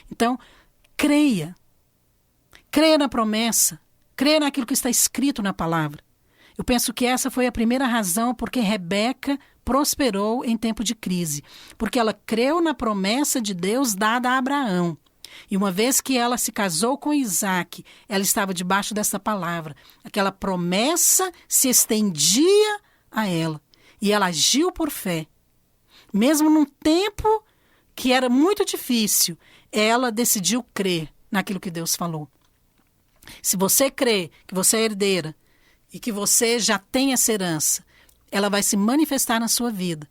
Então, creia. Creia na promessa. Creia naquilo que está escrito na palavra. Eu penso que essa foi a primeira razão porque Rebeca prosperou em tempo de crise. Porque ela creu na promessa de Deus dada a Abraão. E uma vez que ela se casou com Isaque, ela estava debaixo dessa palavra. Aquela promessa se estendia a ela. E ela agiu por fé. Mesmo num tempo que era muito difícil, ela decidiu crer naquilo que Deus falou. Se você crê que você é herdeira, e que você já tem essa herança, ela vai se manifestar na sua vida,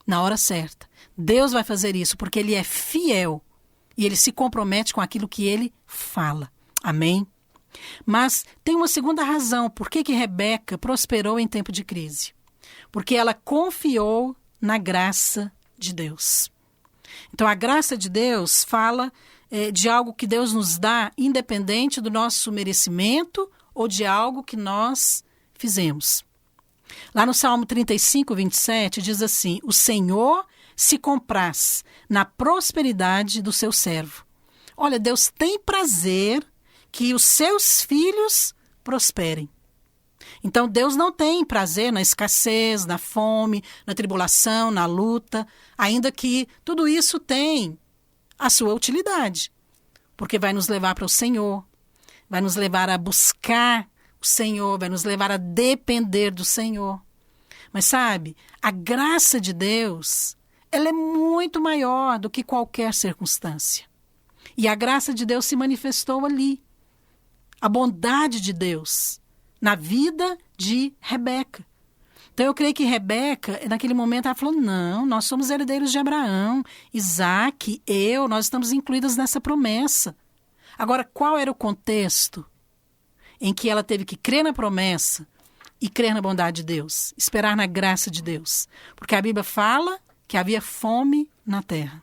na hora certa. Deus vai fazer isso, porque Ele é fiel, e Ele se compromete com aquilo que Ele fala. Amém? Mas tem uma segunda razão, por que Rebeca prosperou em tempo de crise. Porque ela confiou na graça de Deus. Então, a graça de Deus fala de algo que Deus nos dá, independente do nosso merecimento, ou de algo que nós fizemos. Lá no Salmo 35, 27, diz assim, o Senhor se compraz na prosperidade do seu servo. Olha, Deus tem prazer que os seus filhos prosperem. Então, Deus não tem prazer na escassez, na fome, na tribulação, na luta, ainda que tudo isso tem a sua utilidade, porque vai nos levar para o Senhor, vai nos levar a buscar o Senhor, vai nos levar a depender do Senhor. Mas sabe, a graça de Deus, ela é muito maior do que qualquer circunstância. E a graça de Deus se manifestou ali. A bondade de Deus na vida de Rebeca. Então eu creio que Rebeca, naquele momento, ela falou, não, nós somos herdeiros de Abraão, Isaac, nós estamos incluídos nessa promessa. Agora, qual era o contexto em que ela teve que crer na promessa e crer na bondade de Deus, esperar na graça de Deus? Porque a Bíblia fala que havia fome na terra.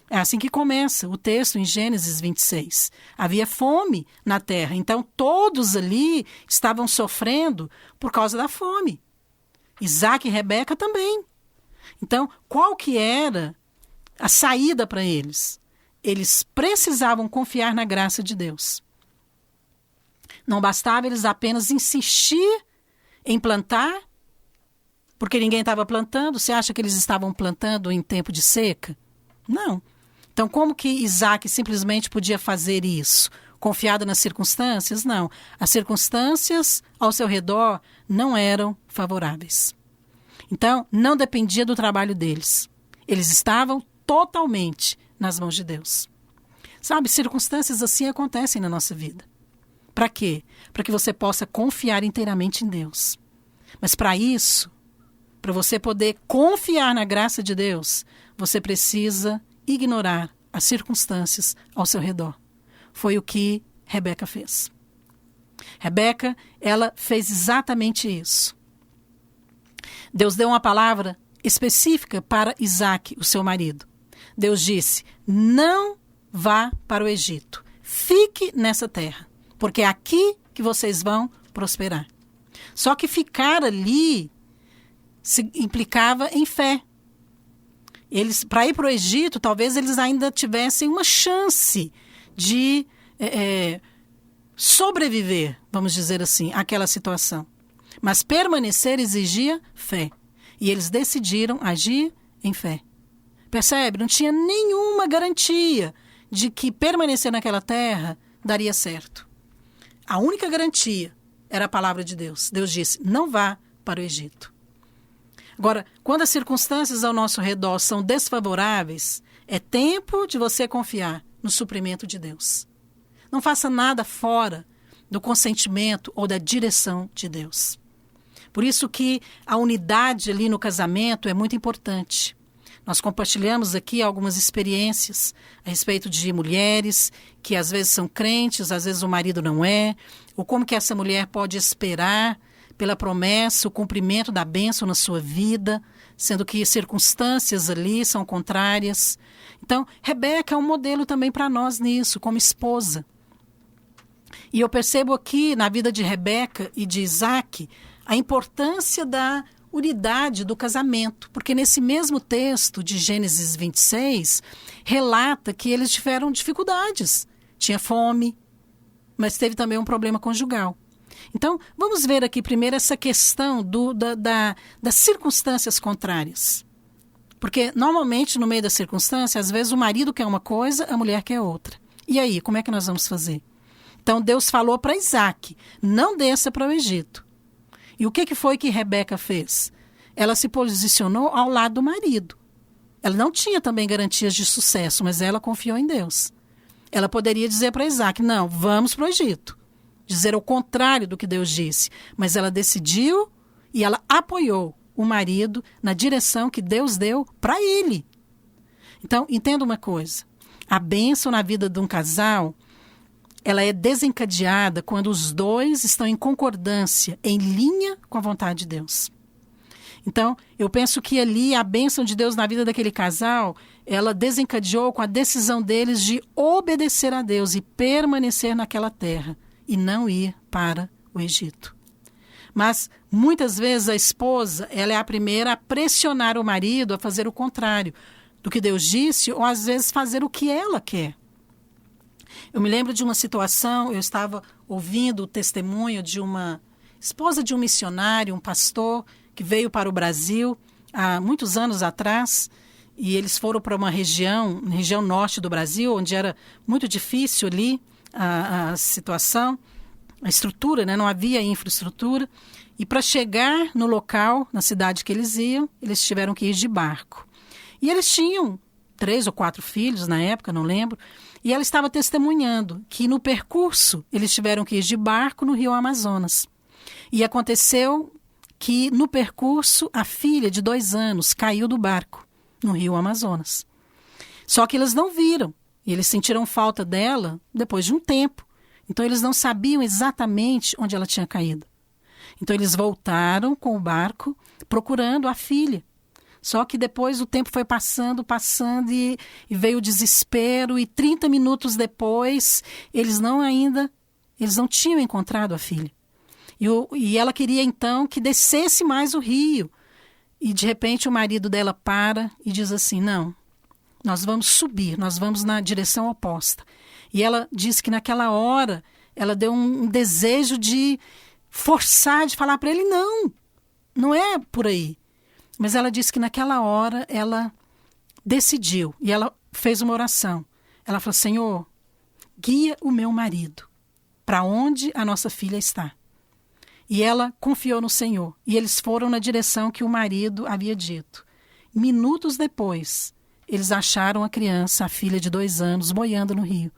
É assim que começa o texto em Gênesis 26. Havia fome na terra, então todos ali estavam sofrendo por causa da fome. Isaac e Rebeca também. Então, qual que era a saída para eles? Eles precisavam confiar na graça de Deus. Não bastava eles apenas insistir em plantar, porque ninguém estava plantando. Você acha que eles estavam plantando em tempo de seca? Não. Então, como que Isaac simplesmente podia fazer isso? Confiado nas circunstâncias? Não. As circunstâncias ao seu redor não eram favoráveis. Então, não dependia do trabalho deles. Eles estavam totalmente nas mãos de Deus. Sabe, circunstâncias assim acontecem na nossa vida. Para quê? Para que você possa confiar inteiramente em Deus. Mas para isso, para você poder confiar na graça de Deus, você precisa ignorar as circunstâncias ao seu redor. Foi o que Rebeca fez. Rebeca, ela fez exatamente isso. Deus deu uma palavra específica para Isaac, o seu marido. Deus disse, não vá para o Egito. Fique nessa terra, porque é aqui que vocês vão prosperar. Só que ficar ali implicava em fé. Para ir para o Egito, talvez eles ainda tivessem uma chance de sobreviver, vamos dizer assim, àquela situação. Mas permanecer exigia fé. E eles decidiram agir em fé. Percebe? Não tinha nenhuma garantia de que permanecer naquela terra daria certo. A única garantia era a palavra de Deus. Deus disse, não vá para o Egito. Agora, quando as circunstâncias ao nosso redor são desfavoráveis, é tempo de você confiar no suprimento de Deus. Não faça nada fora do consentimento ou da direção de Deus. Por isso que a unidade ali no casamento é muito importante. Nós compartilhamos aqui algumas experiências a respeito de mulheres que às vezes são crentes, às vezes o marido não é, ou como que essa mulher pode esperar pela promessa, o cumprimento da bênção na sua vida, sendo que circunstâncias ali são contrárias. Então, Rebeca é um modelo também para nós nisso, como esposa. E eu percebo aqui na vida de Rebeca e de Isaac a importância da unidade do casamento, porque nesse mesmo texto de Gênesis 26, relata que eles tiveram dificuldades. Tinha fome, mas teve também um problema conjugal. Então, vamos ver aqui primeiro essa questão das circunstâncias contrárias. Porque, normalmente, no meio da circunstância, às vezes o marido quer uma coisa, a mulher quer outra. E aí, como é que nós vamos fazer? Então, Deus falou para Isaac, não desça para o Egito. E o que foi que Rebeca fez? Ela se posicionou ao lado do marido. Ela não tinha também garantias de sucesso, mas ela confiou em Deus. Ela poderia dizer para Isaac, não, vamos para o Egito. Dizer o contrário do que Deus disse. Mas ela decidiu e ela apoiou o marido na direção que Deus deu para ele. Então, entenda uma coisa. A bênção na vida de um casal, ela é desencadeada quando os dois estão em concordância, em linha com a vontade de Deus. Então, eu penso que ali a bênção de Deus na vida daquele casal, ela desencadeou com a decisão deles de obedecer a Deus e permanecer naquela terra e não ir para o Egito. Mas, muitas vezes, a esposa, ela é a primeira a pressionar o marido a fazer o contrário do que Deus disse, ou às vezes fazer o que ela quer. Eu me lembro de uma situação, eu estava ouvindo o testemunho de uma esposa de um missionário, um pastor, que veio para o Brasil há muitos anos atrás, e eles foram para uma região norte do Brasil, onde era muito difícil ali a situação, a estrutura, né? Não havia infraestrutura, e para chegar no local, na cidade que eles iam, eles tiveram que ir de barco. E eles tinham 3 ou 4 filhos na época, não lembro, e ela estava testemunhando que no percurso eles tiveram que ir de barco no Rio Amazonas. E aconteceu que no percurso a filha de 2 anos caiu do barco no rio Amazonas. Só que eles não viram e eles sentiram falta dela depois de um tempo. Então eles não sabiam exatamente onde ela tinha caído. Então eles voltaram com o barco procurando a filha. Só que depois o tempo foi passando e veio o desespero, e 30 minutos depois eles não tinham encontrado a filha. E ela queria então que descesse mais o rio. E de repente o marido dela para e diz assim: não, nós vamos subir, nós vamos na direção oposta. E ela disse que naquela hora ela deu um desejo de forçar, de falar para ele: não é por aí. Mas ela disse que naquela hora ela decidiu e ela fez uma oração. Ela falou: Senhor, guia o meu marido para onde a nossa filha está. E ela confiou no Senhor e eles foram na direção que o marido havia dito. Minutos depois, eles acharam a criança, a filha de 2 anos, boiando no rio,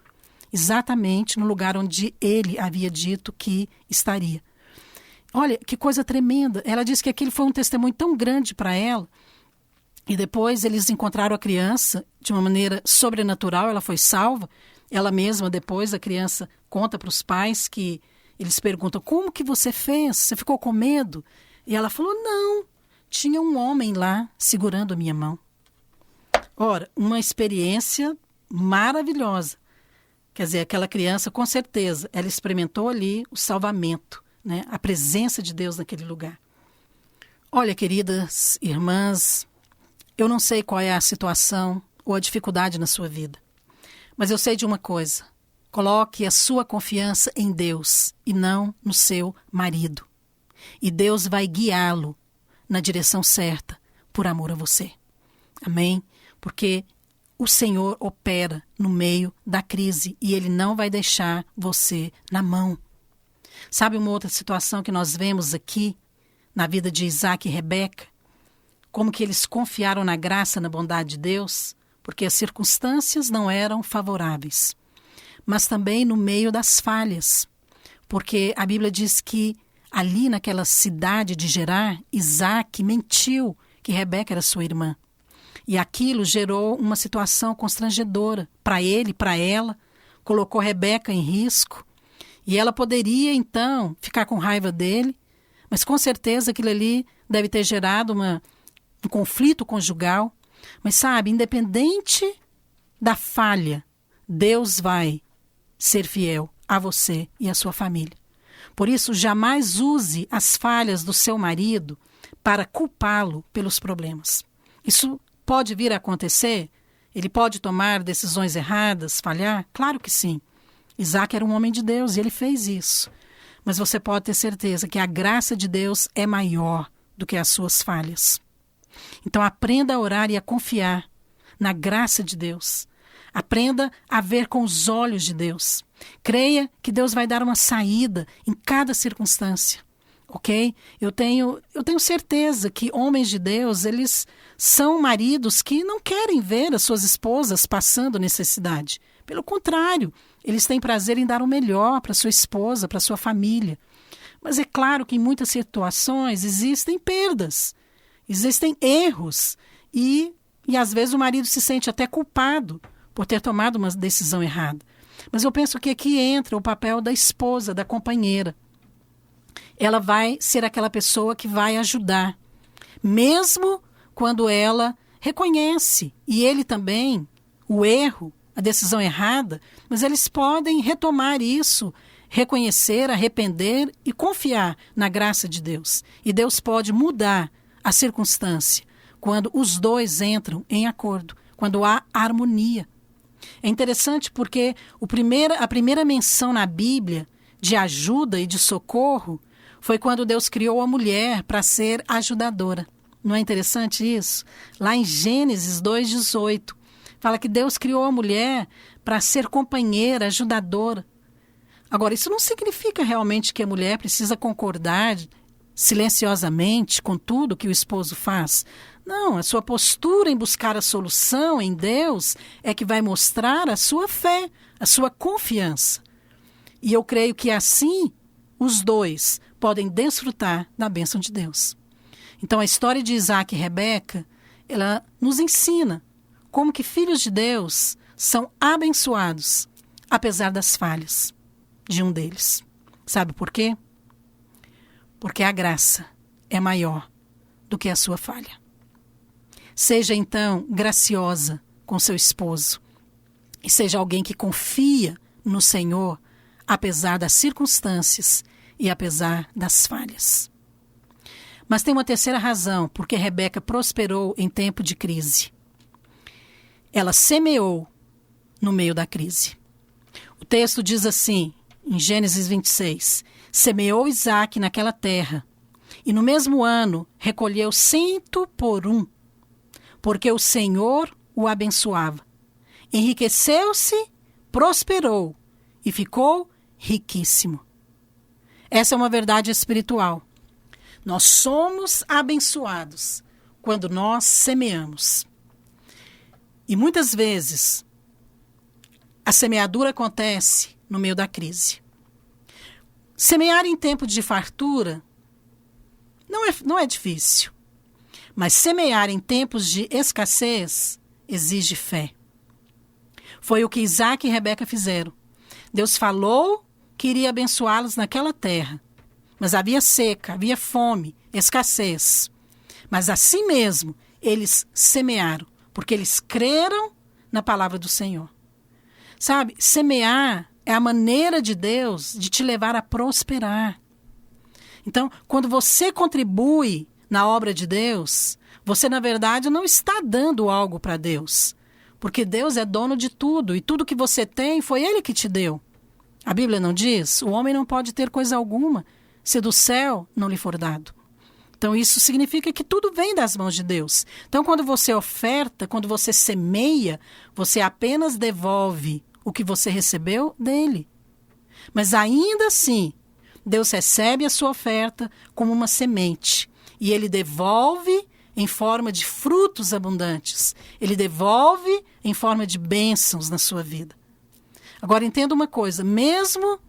exatamente no lugar onde ele havia dito que estaria. Olha, que coisa tremenda. Ela disse que aquele foi um testemunho tão grande para ela. E depois eles encontraram a criança de uma maneira sobrenatural, ela foi salva. Ela mesma, depois, a criança conta para os pais que eles perguntam: como que você fez? Você ficou com medo? E ela falou: não, tinha um homem lá segurando a minha mão. Ora, uma experiência maravilhosa. Quer dizer, aquela criança, com certeza, ela experimentou ali o salvamento, né? A presença de Deus naquele lugar. Olha, queridas irmãs, eu não sei qual é a situação ou a dificuldade na sua vida, mas eu sei de uma coisa: coloque a sua confiança em Deus e não no seu marido. E Deus vai guiá-lo na direção certa por amor a você. Amém? Porque o Senhor opera no meio da crise e Ele não vai deixar você na mão. Sabe uma outra situação que nós vemos aqui na vida de Isaac e Rebeca? Como que eles confiaram na graça, na bondade de Deus, porque as circunstâncias não eram favoráveis. Mas também no meio das falhas, porque a Bíblia diz que ali naquela cidade de Gerar, Isaac mentiu que Rebeca era sua irmã. E aquilo gerou uma situação constrangedora para ele, para ela, colocou Rebeca em risco. E ela poderia, então, ficar com raiva dele, mas com certeza aquilo ali deve ter gerado um conflito conjugal. Mas sabe, independente da falha, Deus vai ser fiel a você e a sua família. Por isso, jamais use as falhas do seu marido para culpá-lo pelos problemas. Isso pode vir a acontecer? Ele pode tomar decisões erradas, falhar? Claro que sim. Isaac era um homem de Deus e ele fez isso. Mas você pode ter certeza que a graça de Deus é maior do que as suas falhas. Então aprenda a orar e a confiar na graça de Deus. Aprenda a ver com os olhos de Deus. Creia que Deus vai dar uma saída em cada circunstância. Ok? Eu tenho certeza que homens de Deus, eles são maridos que não querem ver as suas esposas passando necessidade. Pelo contrário, eles têm prazer em dar o melhor para sua esposa, para sua família. Mas é claro que em muitas situações existem perdas, existem erros e às vezes o marido se sente até culpado por ter tomado uma decisão errada. Mas eu penso que aqui entra o papel da esposa, da companheira. Ela vai ser aquela pessoa que vai ajudar, mesmo quando ela reconhece, e ele também, o erro, a decisão errada, mas eles podem retomar isso, reconhecer, arrepender e confiar na graça de Deus. E Deus pode mudar a circunstância quando os dois entram em acordo, quando há harmonia. É interessante porque a primeira menção na Bíblia de ajuda e de socorro foi quando Deus criou a mulher para ser ajudadora. Não é interessante isso? Lá em Gênesis 2:18, fala que Deus criou a mulher para ser companheira, ajudadora. Agora, isso não significa realmente que a mulher precisa concordar silenciosamente com tudo que o esposo faz. Não, a sua postura em buscar a solução em Deus é que vai mostrar a sua fé, a sua confiança. E eu creio que assim os dois podem desfrutar da bênção de Deus. Então, a história de Isaac e Rebeca, ela nos ensina como que filhos de Deus são abençoados, apesar das falhas de um deles. Sabe por quê? Porque a graça é maior do que a sua falha. Seja, então, graciosa com seu esposo e seja alguém que confia no Senhor, apesar das circunstâncias e apesar das falhas. Mas tem uma terceira razão porque Rebeca prosperou em tempo de crise. Ela semeou no meio da crise. O texto diz assim, em Gênesis 26, semeou Isaac naquela terra, e no mesmo ano recolheu 100 por 1, porque o Senhor o abençoava. Enriqueceu-se, prosperou e ficou riquíssimo. Essa é uma verdade espiritual. Nós somos abençoados quando nós semeamos. E muitas vezes a semeadura acontece no meio da crise. Semear em tempo de fartura não é difícil. Mas semear em tempos de escassez exige fé. Foi o que Isaac e Rebeca fizeram. Deus falou que iria abençoá-los naquela terra. Mas havia seca, havia fome, escassez. Mas assim mesmo, eles semearam, porque eles creram na palavra do Senhor. Sabe, semear é a maneira de Deus de te levar a prosperar. Então, quando você contribui na obra de Deus, você, na verdade, não está dando algo para Deus. Porque Deus é dono de tudo, e tudo que você tem foi Ele que te deu. A Bíblia não diz? O homem não pode ter coisa alguma se do céu não lhe for dado. Então, isso significa que tudo vem das mãos de Deus. Então, quando você oferta, quando você semeia, você apenas devolve o que você recebeu dele. Mas ainda assim, Deus recebe a sua oferta como uma semente. E Ele devolve em forma de frutos abundantes. Ele devolve em forma de bênçãos na sua vida. Agora, entenda uma coisa. Mesmo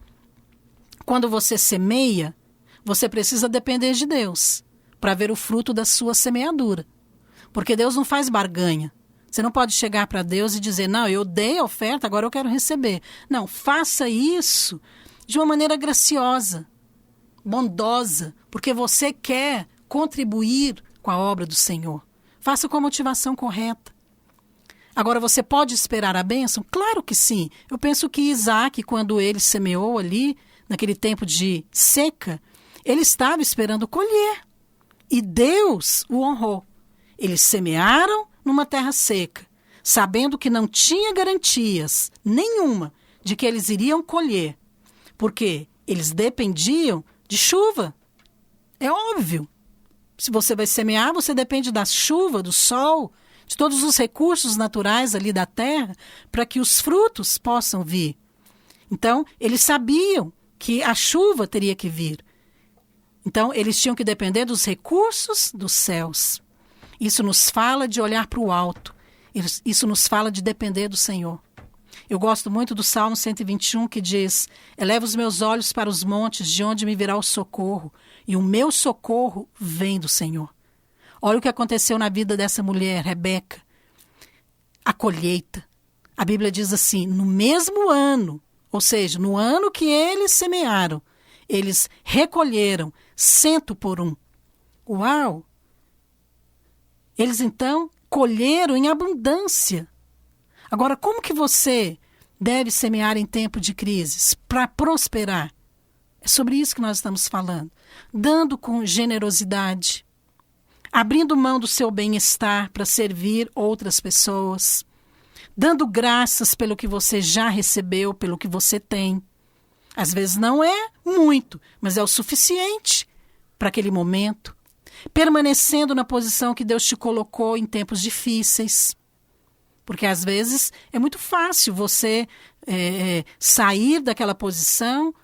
quando você semeia, você precisa depender de Deus para ver o fruto da sua semeadura. Porque Deus não faz barganha. Você não pode chegar para Deus e dizer, não, eu dei a oferta, agora eu quero receber. Não, faça isso de uma maneira graciosa, bondosa, porque você quer contribuir com a obra do Senhor. Faça com a motivação correta. Agora, você pode esperar a bênção? Claro que sim. Eu penso que Isaac, quando ele semeou ali, naquele tempo de seca, ele estava esperando colher. E Deus o honrou. Eles semearam numa terra seca, sabendo que não tinha garantias nenhuma de que eles iriam colher, porque eles dependiam de chuva. É óbvio. Se você vai semear, você depende da chuva, do sol, de todos os recursos naturais ali da terra, para que os frutos possam vir. Então, eles sabiam que a chuva teria que vir. Então, eles tinham que depender dos recursos dos céus. Isso nos fala de olhar para o alto. Isso nos fala de depender do Senhor. Eu gosto muito do Salmo 121, que diz, eleva os meus olhos para os montes, de onde me virá o socorro. E o meu socorro vem do Senhor. Olha o que aconteceu na vida dessa mulher, Rebeca. A colheita. A Bíblia diz assim, no mesmo ano, ou seja, no ano que eles semearam, eles recolheram 100 por 1. Uau! Eles, então, colheram em abundância. Agora, como que você deve semear em tempo de crises para prosperar? É sobre isso que nós estamos falando. Dando com generosidade, abrindo mão do seu bem-estar para servir outras pessoas, dando graças pelo que você já recebeu, pelo que você tem. Às vezes não é muito, mas é o suficiente para aquele momento. Permanecendo na posição que Deus te colocou em tempos difíceis. Porque às vezes é muito fácil você sair daquela posição,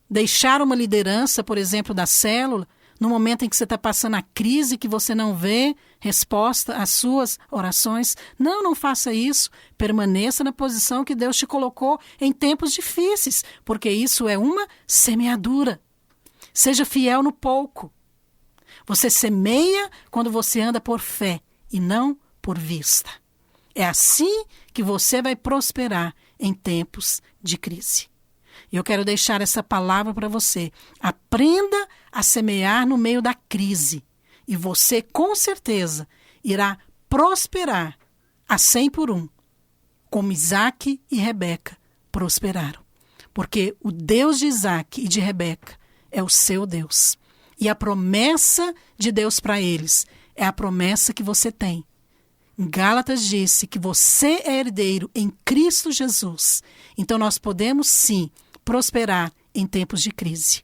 deixar uma liderança, por exemplo, da célula, no momento em que você está passando a crise, que você não vê resposta às suas orações. Não, não faça isso. Permaneça na posição que Deus te colocou em tempos difíceis, porque isso é uma semeadura. Seja fiel no pouco. Você semeia quando você anda por fé e não por vista. É assim que você vai prosperar em tempos de crise. E eu quero deixar essa palavra para você. Aprenda a semear no meio da crise. E você, com certeza, irá prosperar a 100 por 1, como Isaac e Rebeca prosperaram. Porque o Deus de Isaac e de Rebeca é o seu Deus. E a promessa de Deus para eles é a promessa que você tem. Em Gálatas disse que você é herdeiro em Cristo Jesus. Então nós podemos sim prosperar em tempos de crise.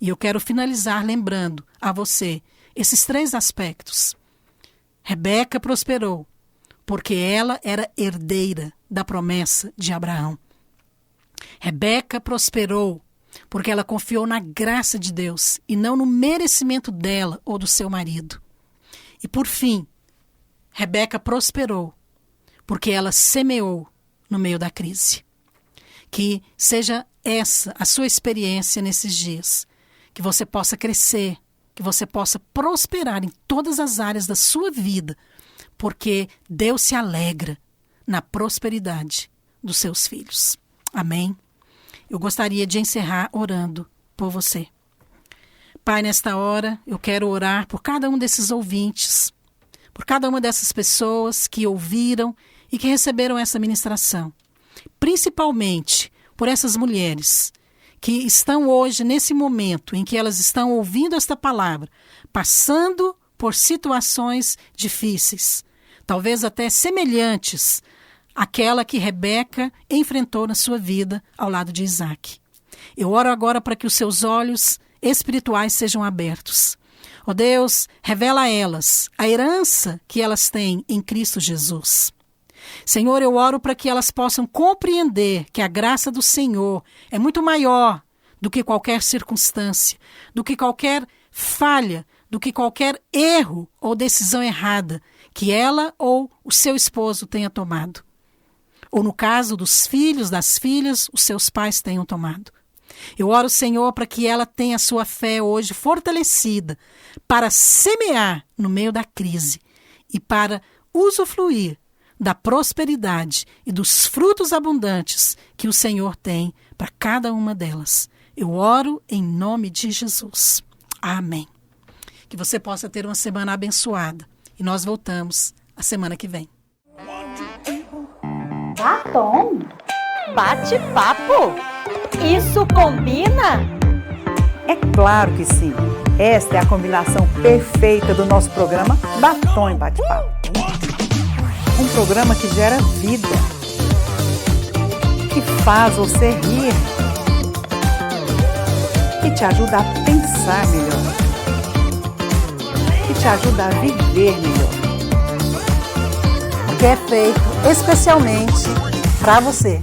E eu quero finalizar lembrando a você esses 3 aspectos. Rebeca prosperou porque ela era herdeira da promessa de Abraão. Rebeca prosperou porque ela confiou na graça de Deus e não no merecimento dela ou do seu marido. E por fim, Rebeca prosperou porque ela semeou no meio da crise. Que seja essa a sua experiência nesses dias. Que você possa crescer, que você possa prosperar em todas as áreas da sua vida, porque Deus se alegra na prosperidade dos seus filhos. Amém? Eu gostaria de encerrar orando por você. Pai, nesta hora, eu quero orar por cada um desses ouvintes, por cada uma dessas pessoas que ouviram e que receberam essa ministração. Principalmente por essas mulheres que estão hoje, nesse momento em que elas estão ouvindo esta palavra, passando por situações difíceis, talvez até semelhantes àquela que Rebeca enfrentou na sua vida ao lado de Isaac. Eu oro agora para que os seus olhos espirituais sejam abertos. Ó Deus, revela a elas a herança que elas têm em Cristo Jesus. Senhor, eu oro para que elas possam compreender que a graça do Senhor é muito maior do que qualquer circunstância, do que qualquer falha, do que qualquer erro ou decisão errada que ela ou o seu esposo tenha tomado. Ou no caso dos filhos, das filhas, os seus pais tenham tomado. Eu oro, Senhor, para que ela tenha a sua fé hoje fortalecida para semear no meio da crise e para usufruir da prosperidade e dos frutos abundantes que o Senhor tem para cada uma delas. Eu oro em nome de Jesus. Amém. Que você possa ter uma semana abençoada. E nós voltamos a semana que vem. Batom? Bate-papo? Isso combina? É claro que sim. Esta é a combinação perfeita do nosso programa Batom e Bate-Papo. Um programa que gera vida, que faz você rir, que te ajuda a pensar melhor, que te ajuda a viver melhor. Que é feito especialmente para você.